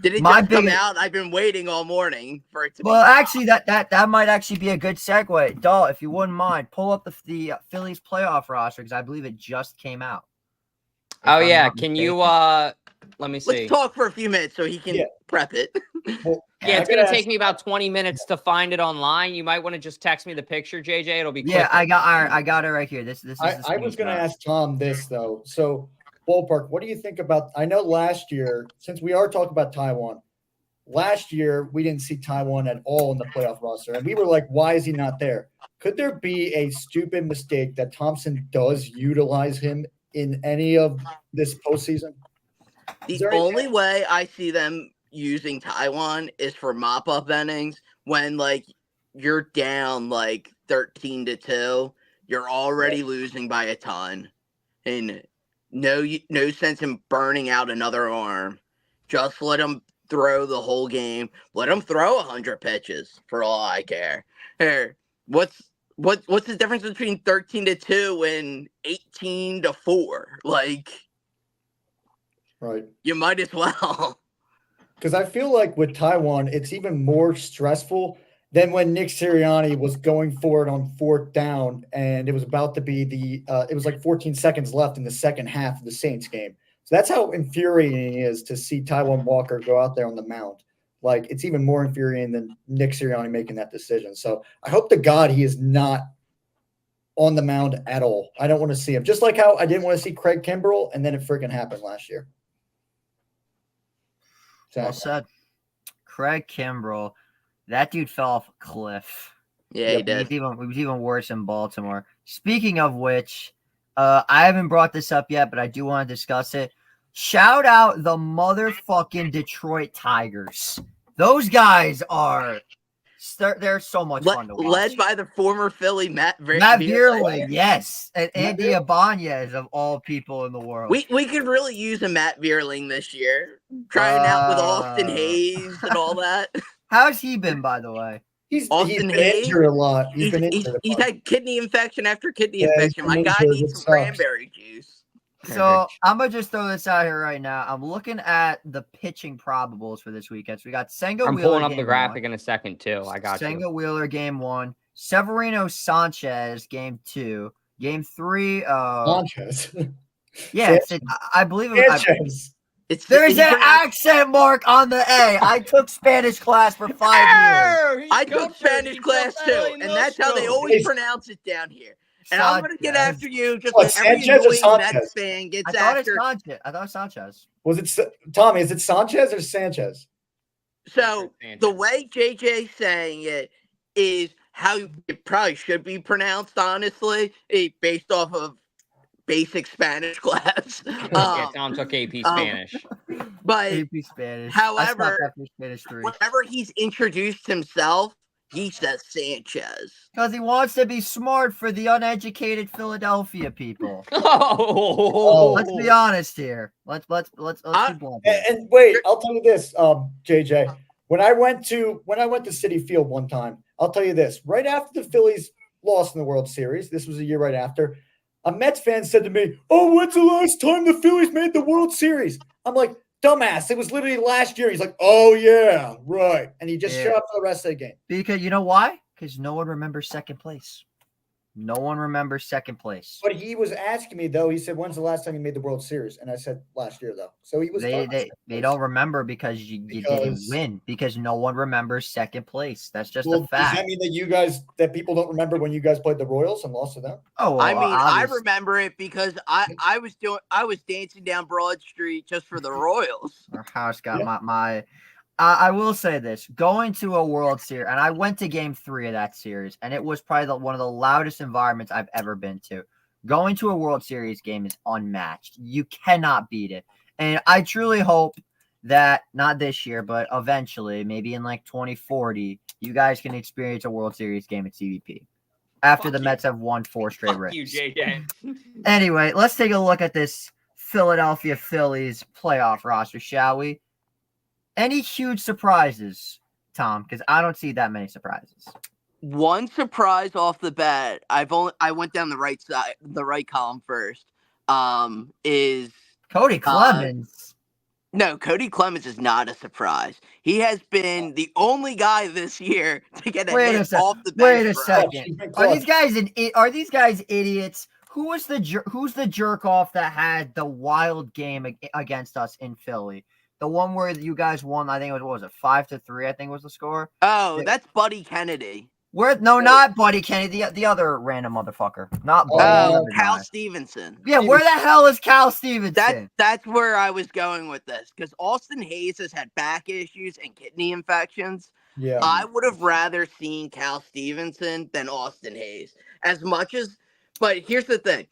Did it my just come biggest- out? I've been waiting all morning for it to Well, be. actually, that might actually be a good segue. Dalt, if you wouldn't mind, pull up the Phillies playoff roster because I believe it just came out. If Oh I'm yeah, not can you mistaken. let me see. Let's talk for a few minutes so he can prep it. Well, Yeah, it's I gonna gotta take ask- me about 20 minutes to find it online. You might want to just text me the picture, JJ. It'll be Yeah, quicker. I got it right here. This is. I was going to screenshot. ask Tom this though. So, Ballpark, what do you think about? I know last year, since we are talking about Taiwan, last year we didn't see Taiwan at all in the playoff roster, and we were like, "Why is he not there?" Could there be a stupid mistake that Thompson does utilize him in any of this postseason? Is The there any- only way I see them using Taiwan is for mop-up innings when like you're down like 13-2, you're already losing by a ton, and no sense in burning out another arm. Just let them throw the whole game. Let them throw 100 pitches for all I care. Here, what's the difference between 13-2 and 18-4? Like, right? you might as well. Because I feel like with Taiwan, it's even more stressful than when Nick Sirianni was going for it on 4th down, and it was about to be it was like 14 seconds left in the second half of the Saints game. So that's how infuriating it is to see Taiwan Walker go out there on the mound. Like, it's even more infuriating than Nick Sirianni making that decision. So I hope to God he is not on the mound at all. I don't want to see him. Just like how I didn't want to see Craig Kimbrell, and then it freaking happened last year. Well said. Craig Kimbrell, that dude fell off a cliff. Yeah, he did. He was even worse in Baltimore. Speaking of which, I haven't brought this up yet, but I do want to discuss it. Shout out the motherfucking Detroit Tigers. Those guys are they're so much fun to watch. Led by the former Philly Matt Vierling, yes, and Andy Ibanez of all people in the world. We could really use a Matt Vierling this year, trying out with Austin Hayes and all that. How's he been, by the way? He's Austin been Hayes, injured a lot. He's had kidney infection after kidney Yeah, he's infection. been My guy injured. needs It some sucks. cranberry juice. So I'm gonna just throw this out here right now. I'm looking at the pitching probables for this weekend. So we got Senga I'm Wheeler pulling up game the graphic 1, in a second too. I got Senga you. Wheeler game 1, Severino Sanchez game 2, game 3. Sanchez. Yeah, I believe it was. Sanchez. There's an accent mark on the A. I took Spanish class for 5 years. I took Spanish class too, and that's how they always pronounce it down here. And I'm gonna get after you just like every Sanchez or annoying Mets Sanchez? fan gets I thought after. it's Sanchez. I thought it was Sanchez. Was it Tommy? Is it Sanchez or Sanchez? So the way JJ's saying it is how it probably should be pronounced, honestly, based off of basic Spanish class. Yeah, Tom took AP Spanish. But AP Spanish. however, I stopped after Spanish 3. whenever he's introduced himself, he says Sanchez. Because he wants to be smart for the uneducated Philadelphia people. Oh, Let's be honest here. Let's be blunt. And wait, I'll tell you this, JJ. When I went to Citi Field one time, I'll tell you this. Right after the Phillies lost in the World Series, this was a year right after, a Mets fan said to me, "Oh, when's the last time the Phillies made the World Series?" I'm like, "Dumbass, it was literally last year." He's like, "Oh yeah, right," and he just shut up for the rest of the game. Because you know why? Because no one remembers second place. No one remembers second place. But he was asking me though. He said, "When's the last time you made the World Series?" And I said, "Last year, though." So he was. They don't remember because you didn't win. Because no one remembers second place. That's just a fact. Does that mean that people don't remember when you guys played the Royals and lost to them? Oh, well, I mean, I remember it because I was dancing down Broad Street just for the Royals. Our house got my. I will say this: going to a World Series, and I went to Game 3 of that series, and it was probably one of the loudest environments I've ever been to. Going to a World Series game is unmatched. You cannot beat it, and I truly hope that not this year, but eventually, maybe in like 2040, you guys can experience a World Series game at CVP after the Mets have won 4 straight rings. you, JJ. Anyway, let's take a look at this Philadelphia Phillies playoff roster, shall we? Any huge surprises, Tom? Because I don't see that many surprises. One surprise off the bat. I went down the right side, the right column first. Is Cody Clemens. No, Cody Clemens is not a surprise. He has been the only guy this year to get a hit off the bench. Wait a second. Are these guys idiots? Who's the jerk off that had the wild game against us in Philly? The one where you guys won, I think it was 5-3, I think was the score. Oh, that's Buddy Kennedy. Not Buddy Kennedy, the other random motherfucker. Not Buddy. Cal Stevenson. Yeah, where the hell is Cal Stevenson? That's where I was going with this, because Austin Hayes has had back issues and kidney infections. Yeah. I would have rather seen Cal Stevenson than Austin Hayes. But here's the thing.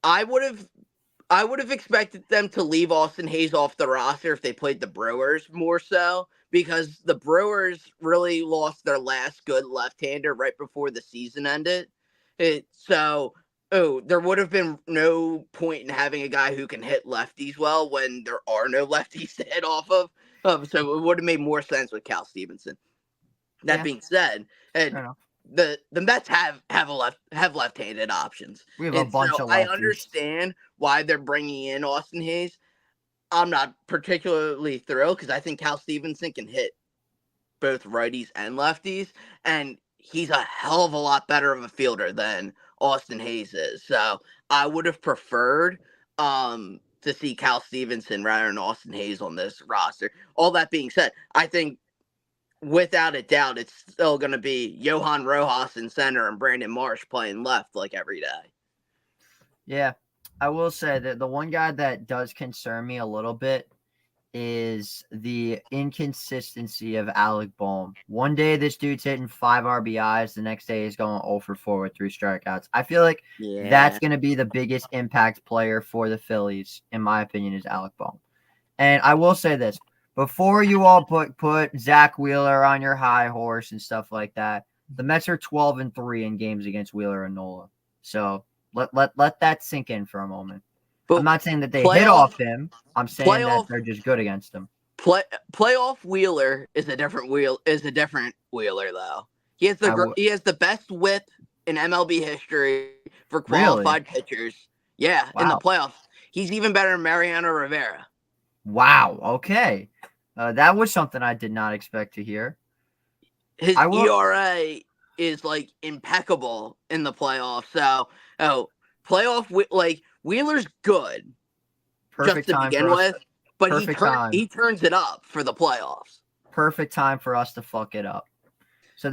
I would have expected them to leave Austin Hayes off the roster if they played the Brewers more so, because the Brewers really lost their last good left-hander right before the season ended. There would have been no point in having a guy who can hit lefties well when there are no lefties to hit off of. So it would have made more sense with Cal Stevenson. That being said, the Mets have left-handed options. We have a bunch of lefties. I understand why they're bringing in Austin Hayes. I'm not particularly thrilled because I think Cal Stevenson can hit both righties and lefties, and he's a hell of a lot better of a fielder than Austin Hayes is. So I would have preferred to see Cal Stevenson rather than Austin Hayes on this roster. All that being said, I think without a doubt it's still going to be Johan Rojas in center and Brandon Marsh playing left like every day. Yeah. I will say that the one guy that does concern me a little bit is the inconsistency of Alec Bohm. One day this dude's hitting 5 RBIs. The next day he's going 0 for 4 with 3 strikeouts. I feel like that's going to be the biggest impact player for the Phillies, in my opinion, is Alec Bohm. And I will say this. Before you all put Zach Wheeler on your high horse and stuff like that, the Mets are 12-3 in games against Wheeler and Nola. So let that sink in for a moment. But I'm not saying that they hit off him. I'm saying that they're just good against him. Playoff Wheeler is a different Wheeler though. He has the best whip in MLB history for qualified pitchers. Yeah, in the playoffs. He's even better than Mariano Rivera. Wow. Okay. That was something I did not expect to hear. His ERA is like impeccable in the playoffs. So, Wheeler's good. Perfect just to time begin with, but he turns it up for the playoffs. Perfect time for us to fuck it up. So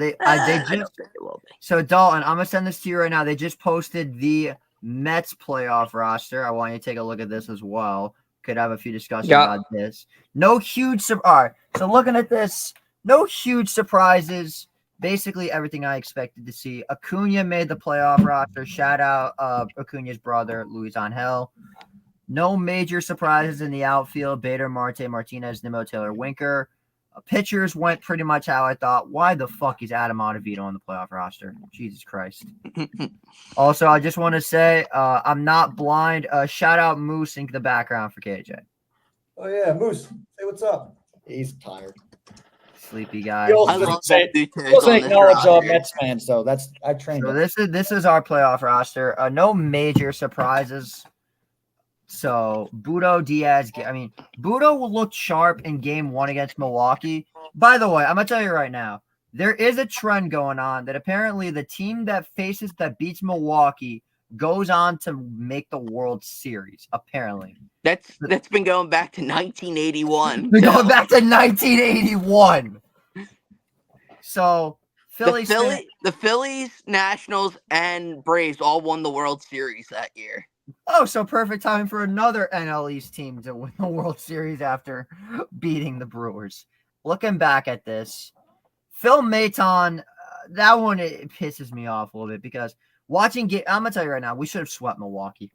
So Dalton, I'm gonna send this to you right now. They just posted the Mets playoff roster. I want you to take a look at this as well. Could have a few discussions about this. No huge all right. So looking at this, no huge surprises. Basically everything I expected to see. Acuna made the playoff roster. Shout out Acuna's brother, Luis Angel. No major surprises in the outfield. Bader, Marte, Martinez, Nimmo, Taylor, Winker. Pitchers went pretty much how I thought. Why the fuck is Adam Ottavino on the playoff roster? Jesus Christ. Also, I just want to say I'm not blind. Shout out Moose in the background for KJ. Oh, yeah. Moose, say what's up. He's tired. Sleepy guy. He doesn't acknowledge Mets fans, though. I trained him. This is our playoff roster. No major surprises. So Budo Diaz, Budo will look sharp in game 1 against Milwaukee. By the way, I'm gonna tell you right now, there is a trend going on that apparently the team that beats Milwaukee goes on to make the World Series. Apparently, that's been going back to 1981. Going back to 1981. So the Phillies, Nationals, and Braves all won the World Series that year. Oh, so perfect time for another NL East team to win the World Series after beating the Brewers. Looking back at this, Phil Maton, that one, it pisses me off a little bit because I'm going to tell you right now, we should have swept Milwaukee.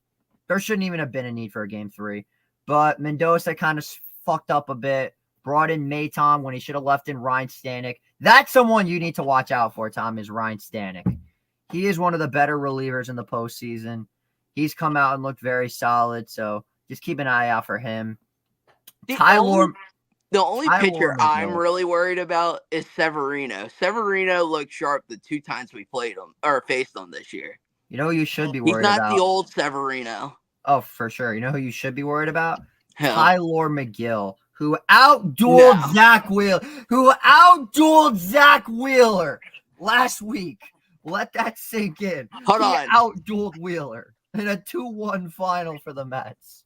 There shouldn't even have been a need for a game 3. But Mendoza kind of fucked up a bit, brought in Maton when he should have left in Ryan Stanek. That's someone you need to watch out for, Tom, is Ryan Stanek. He is one of the better relievers in the postseason. He's come out and looked very solid. So Just keep an eye out for him. The Tyler. only Tyler pitcher I'm McGill. really worried about is Severino. Severino looked sharp the 2 times we played him or faced him this year. You know who you should be He's worried not about? the old Severino. Oh, for sure. You know who you should be worried about? Hell. Tyler McGill, who outdueled Zach Wheeler last week. Let that sink in. Hold He on. outdueled Wheeler in a 2-1 final for the Mets.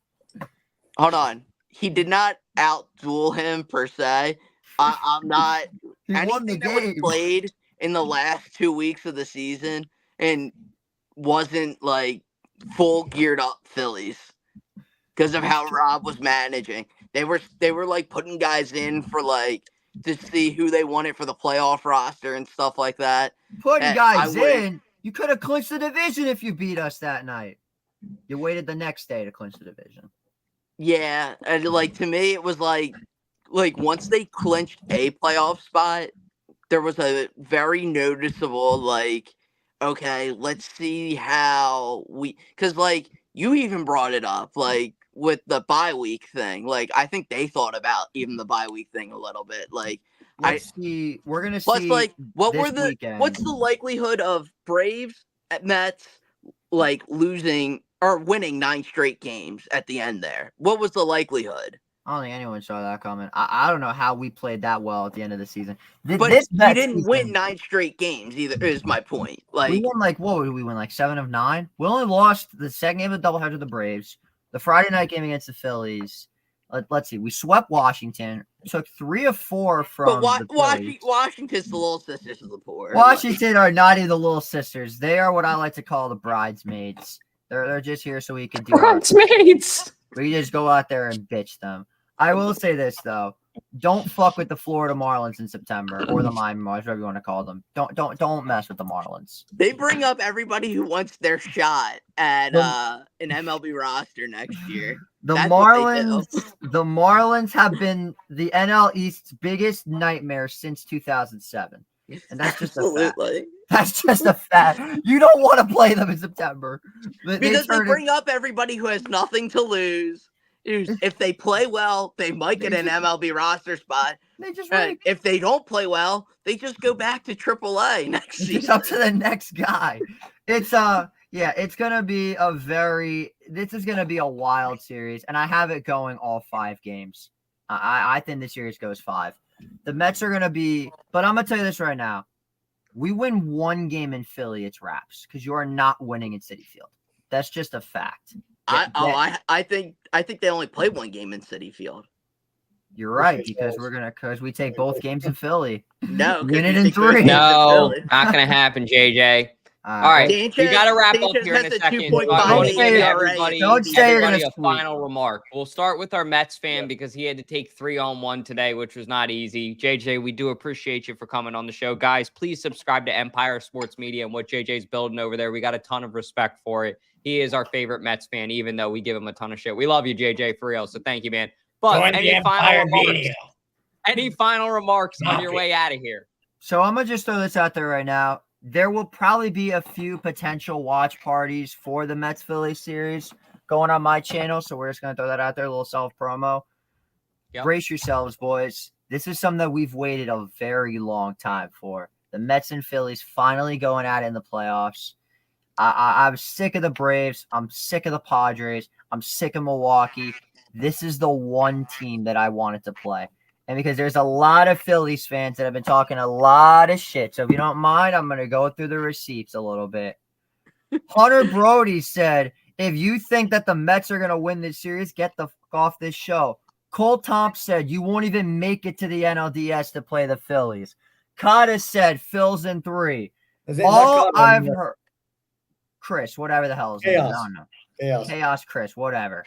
Hold on. He did not outduel him per se. I'm not. He won the Anything that was game. played in the last 2 weeks of the season and wasn't like full geared up Phillies because of how Rob was managing. They were like putting guys in for like to see who they wanted for the playoff roster and stuff like that. Putting And guys I would- in. You could have clinched the division if you beat us that night. You waited the next day to clinch the division. Yeah, and like to me, it was like once they clinched a playoff spot, there was a very noticeable like, okay, let's see how because like you even brought it up like with the bye week thing. Like I think they thought about even the bye week thing a little bit. Like Let's see. We're gonna plus see. like this weekend. what's the likelihood of Braves at Mets like losing or winning 9 straight games at the end there? What was the likelihood? I don't think anyone saw that coming. I don't know how we played that well at the end of the season. But this you Mets didn't season, win 9 straight games either. Is my point. We Like won like what would we win? Like 7 of 9. We only lost the second game of the doubleheader to the Braves, the Friday night game against the Phillies. Let's see. We swept Washington. Took 3 of 4 from but the Phillies. Washington's the little sisters of the poor. Washington are not even the little sisters. They are what I like to call the bridesmaids. They're just here so we can do. Bridesmaids. We just go out there and bitch them. I will say this though. Don't fuck with the Florida Marlins in September or the Miami Marlins, whatever you want to call them. Don't mess with the Marlins. They bring up everybody who wants their shot at an MLB roster next year. The That's what they the Marlins have been the NL East's biggest nightmare since 2007. And that's just a fact. Absolutely. That's just a fact. You don't want to play them in September. Because they bring up everybody who has nothing to lose. If they play well, they might get an MLB roster spot. They just And if they don't play well, they just go back to AAA next it's season. up to the next guy. It's it's gonna be this is gonna be a wild series, and I have it going all 5 games. I think the series goes 5. The Mets are gonna be, but I'm gonna tell you this right now. We win 1 game in Philly, it's wraps, because you are not winning in Citi Field. That's just a fact. I think they only play 1 game in Citi Field. You're right, because we take both games in Philly. No, Win it in 3. No, not gonna happen, JJ. All right, Sanchez- we got to wrap up Sanchez here in has a a second. 2.5 I want to give ERA. everybody, Don't say you're everybody gonna a sweep. final remark. We'll start with our Mets fan because he had to take 3-on-1 today, which was not easy. JJ, we do appreciate you for coming on the show. Guys, please subscribe to Empire Sports Media and what JJ's building over there. We got a ton of respect for it. He is our favorite Mets fan, even though we give him a ton of shit. We love you, JJ, for real. So thank you, man. But any final remarks on your way out of here? So I'm going to just throw this out there right now. There will probably be a few potential watch parties for the Mets Phillies series going on my channel. So we're just going to throw that out there, a little self promo. Yep. Brace yourselves, boys. This is something that we've waited a very long time for. The Mets and Phillies finally going at it in the playoffs. I'm sick of the Braves. I'm sick of the Padres. I'm sick of Milwaukee. This is the one team that I wanted to play. And because there's a lot of Phillies fans that have been talking a lot of shit. So if you don't mind, I'm going to go through the receipts a little bit. Hunter Brody said, if you think that the Mets are going to win this series, get the fuck off this show. Cole Tomp said, you won't even make it to the NLDS to play the Phillies. Kata said, Phil's in 3. All I've heard. Chris, whatever the hell is Chaos. I don't know. Chaos Chris, whatever.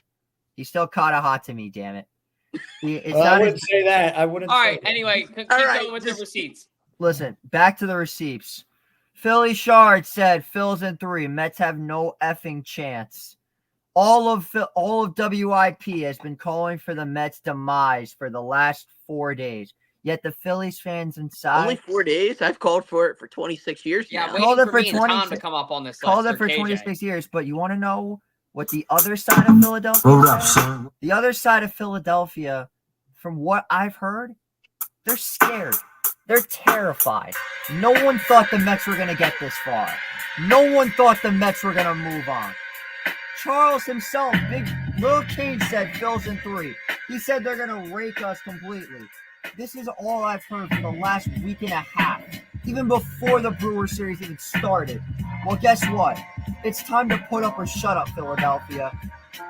He still caught a hot to me, damn it. I wouldn't say that. I wouldn't. All say right. that. Anyway, keep right, going with the receipts. Listen, back to the receipts. Philly Shard said Phil's in 3. Mets have no effing chance. All of WIP has been calling for the Mets' demise for the last 4 days. Yet the Phillies fans inside Only 4 days? I've called for it for 26 years Yeah, now. waiting Called it for for me and Tom 26 to come up on this list. called it or for KJ. 26 years. But you want to know what the other side of Philadelphia said. The other side of Philadelphia, from what I've heard, they're scared. They're terrified. No one thought the Mets were going to get this far. No one thought the Mets were going to move on. Charles himself, Lil Kane said Phil's in 3. He said they're going to rake us completely. This is all I've heard for the last week and a half, even before the Brewers series even started. Well, guess what? It's time to put up or shut up, Philadelphia.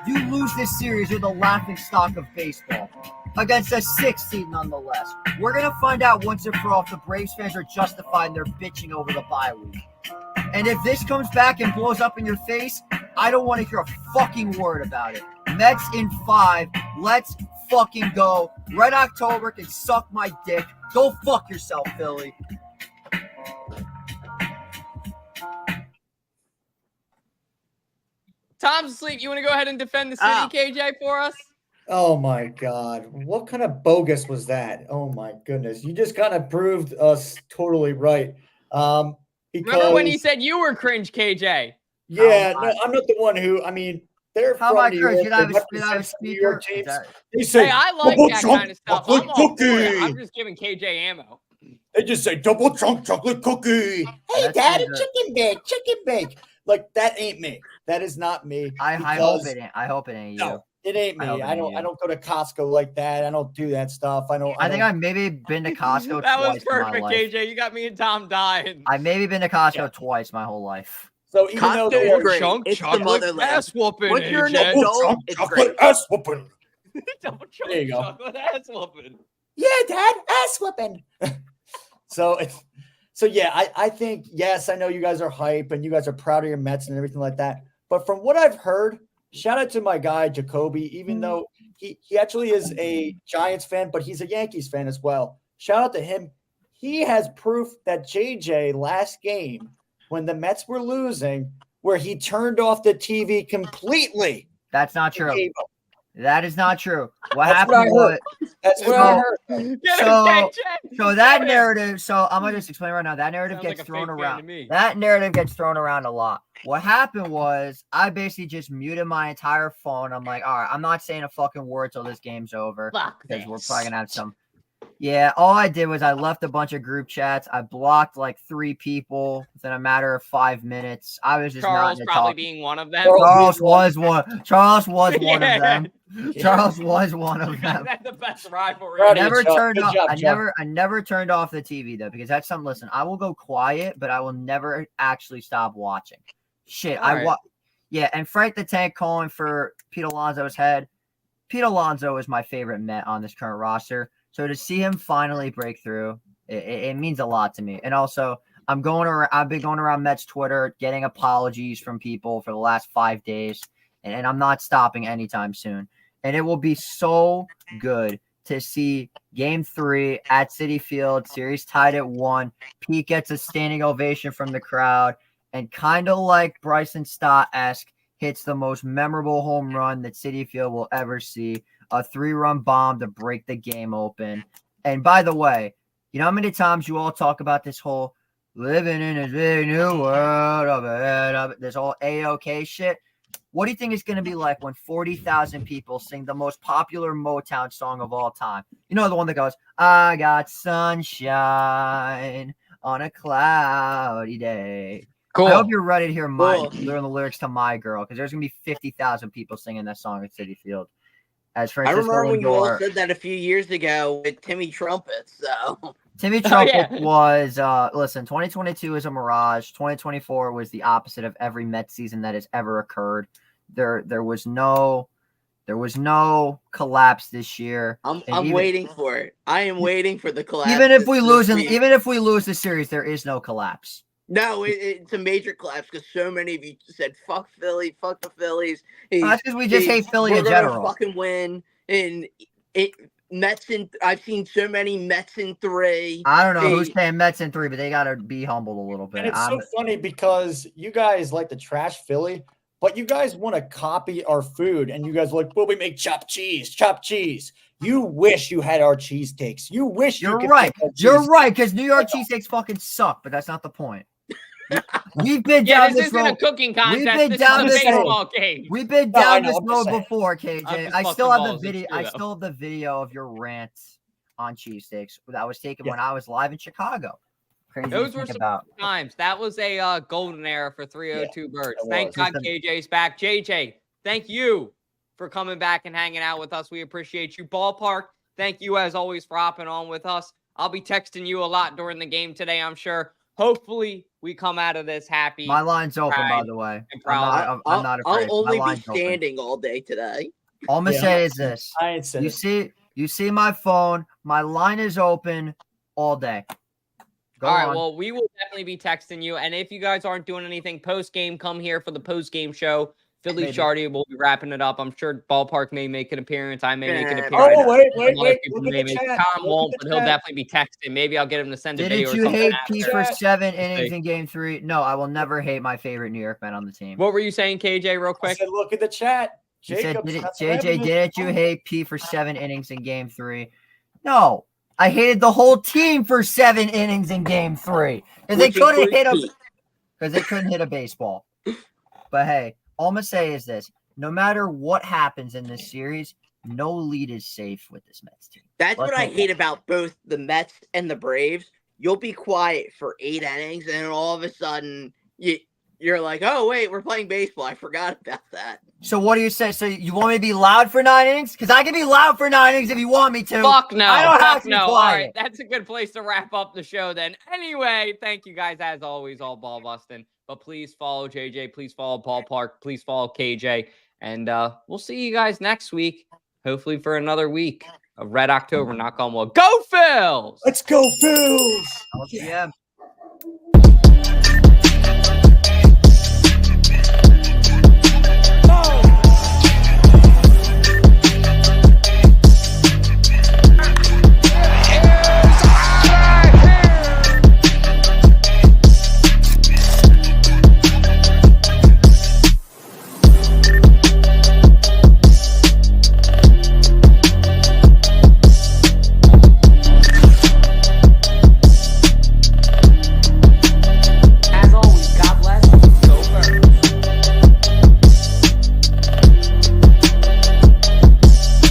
You lose this series, you're the laughing stock of baseball. Against a 6th seed, nonetheless. We're going to find out once and for all if the Braves fans are justified in their bitching over the bye week. And if this comes back and blows up in your face, I don't want to hear a fucking word about it. Mets in 5. Let's fucking go. Red October can suck my dick. Go fuck yourself, Philly. Tom's asleep. You want to go ahead and defend the city, KJ, for us? Oh my God. What kind of bogus was that? Oh my goodness. You just kind of proved us totally right. Remember when he said you were cringe, KJ? Yeah, no, I'm not the one who, I mean, they're How from about New Chris? York. Did I have They a represent some New speaker? York teams. They Hey, say, I like double that chunk kind of stuff. chocolate I'm all for it. cookie. I'm just giving KJ ammo. They just say double chunk chocolate cookie. Hey, That's Daddy, good. chicken bake. Like, that ain't me. That is not me. I hope it ain't. I hope it ain't you. No, it ain't me. I hope it I ain't don't you. go to Costco like that. I don't do that stuff. I think I've maybe been to Costco That twice was in my perfect, life. KJ. You got me and Tom dying. I've maybe been to Costco twice my whole life. So even though Costco they're is great. Chunk It's the chocolate motherland. ass whooping, Once you're an AJ. adult, it's great. ass whooping. Double chunk There you go. chocolate ass whooping. Yeah, Dad, ass whooping. So yeah, I think, yes, I know you guys are hype and you guys are proud of your Mets and everything like that. But from what I've heard, shout out to my guy Jacoby, even though he actually is a Giants fan, but he's a Yankees fan as well. Shout out to him. He has proof that JJ last game, when the Mets were losing, where he turned off the TV completely. That's not true. Game. That is not true. What That's happened what I was heard. That's what I heard. Get him, So- KJ. so that narrative. So I'm gonna just explain right now. That narrative Sounds gets like a thrown fake fan around. to me. That narrative gets thrown around a lot. What happened was I basically just muted my entire phone. I'm like, all right, I'm not saying a fucking word till this game's over Fuck because we're this. probably gonna have some. Yeah, all I did was I left a bunch of group chats. I blocked like 3 people within a matter of 5 minutes. I was just not Charles in probably talk. being one of them. Charles was one. Charles was one Yeah. of them. Charles was one of You guys them. had the best rivalry. Proud of you, Never Chuck. turned Good off. job, I Chuck. never turned off the TV though, because that's something. Listen, I will go quiet, but I will never actually stop watching. Shit, All right. Yeah, and Frank the Tank calling for Pete Alonso's head. Pete Alonso is my favorite Met on this current roster. So to see him finally break through, it means a lot to me. And also, I've been going around Mets Twitter, getting apologies from people for the last 5 days, and I'm not stopping anytime soon. And it will be so good to see Game 3 at Citi Field, series tied at 1. Pete gets a standing ovation from the crowd, and kind of like Bryson Stott-esque, hits the most memorable home run that Citi Field will ever see. A 3-run bomb to break the game open. And by the way, you know how many times you all talk about this whole living in this big new world of this whole A-OK shit? What do you think it's going to be like when 40,000 people sing the most popular Motown song of all time? You know, the one that goes, I got sunshine on a cloudy day. Cool. I hope you're ready to hear Cool. learn the lyrics to My Girl, because there's going to be 50,000 people singing that song at Citi Field. As I Francisco remember when you all Lindor, said that a few years ago with Timmy Trumpet. So Timmy Trumpet yeah. was, listen, 2022 is a mirage. 2024 was the opposite of every Mets season that has ever occurred. There was no collapse this year. I'm even- waiting for it. I am waiting for the collapse. Even if we lose, this week. even if we lose the series, there is no collapse. No, it's a major collapse because so many of you said "fuck Philly, fuck the Phillies." That's because we just hate Philly in we're gonna general. fucking win, and Mets in. I've seen so many Mets in 3. I don't know Hey. who's saying Mets in 3, but they got to be humbled a little bit. And it's so funny because you guys like to trash Philly, but you guys want to copy our food, and you guys are like, well, we make chopped cheese. You wish you had our cheesesteaks. You wish you You're could right. pick our You're cheese- right, because New York cheesesteaks fucking suck, but that's not the point. We've been Yeah, down this this isn't a road. cooking contest. been This down is a this baseball game. We've been No, I down know, this I'm just road saying. before, I'm KJ. just I still fucking have the balls. video. It's true, I though. still have the video of your rants on cheesesteaks that I was taking Yeah. when I was live in Chicago. Crazy Those to were think some about. times. That was a golden era for 302 Birds. it Thank was. God Listen. KJ's back. JJ, thank you for coming back and hanging out with us. We appreciate you. Ballpark, thank you as always for hopping on with us. I'll be texting you a lot during the game today, I'm sure. Hopefully, we come out of this happy. My line's open, by Pride the way. and I'm proud. not, I'm not I'll afraid. My only be line's open. standing all day today. All I'm gonna Yeah. say is this: I ain't said it. you see my phone. My line is open all day. Go All right, on. well, we will definitely be texting you. And if you guys aren't doing anything post-game, come here for the post-game show. Philly Maybe. Shardy will be wrapping it up. I'm sure Ballpark may make an appearance. I may make an Yeah. appearance. Oh, wait. Some other people Look may at the make. chat. Tom Look won't, at but the he'll chat. definitely be texting. Maybe I'll get him to send a Didn't video or you something. hate after. P for Chat. 7 innings see. in Game 3? No, I will never hate my favorite New York man on the team. What were you saying, KJ, real I quick? said, look at the chat. You said, Jacob's got some JJ, evidence. didn't you hate P for 7 innings in Game 3? No, I hated the whole team for 7 innings in Game 3 because they Which couldn't includes hit a baseball. But hey, all I'm gonna say is this: no matter what happens in this series, no lead is safe with this Mets team. That's Let's what I hope hate that. about both the Mets and the Braves. You'll be quiet for 8 innings, and then all of a sudden you're like, "Oh wait, we're playing baseball. I forgot about that." So what do you say? So you want me to be loud for 9 innings? Because I can be loud for 9 innings if you want me to. Fuck no. I don't have Fuck to be no. All quiet. right, that's a good place to wrap up the show then. Anyway, thank you guys as always, all ball busting. But please follow JJ. Please follow Ballpark. Please follow KJ. And we'll see you guys next week, hopefully for another week of Red October. Knock on wood. Go Phils! Let's go, Phils! Yeah.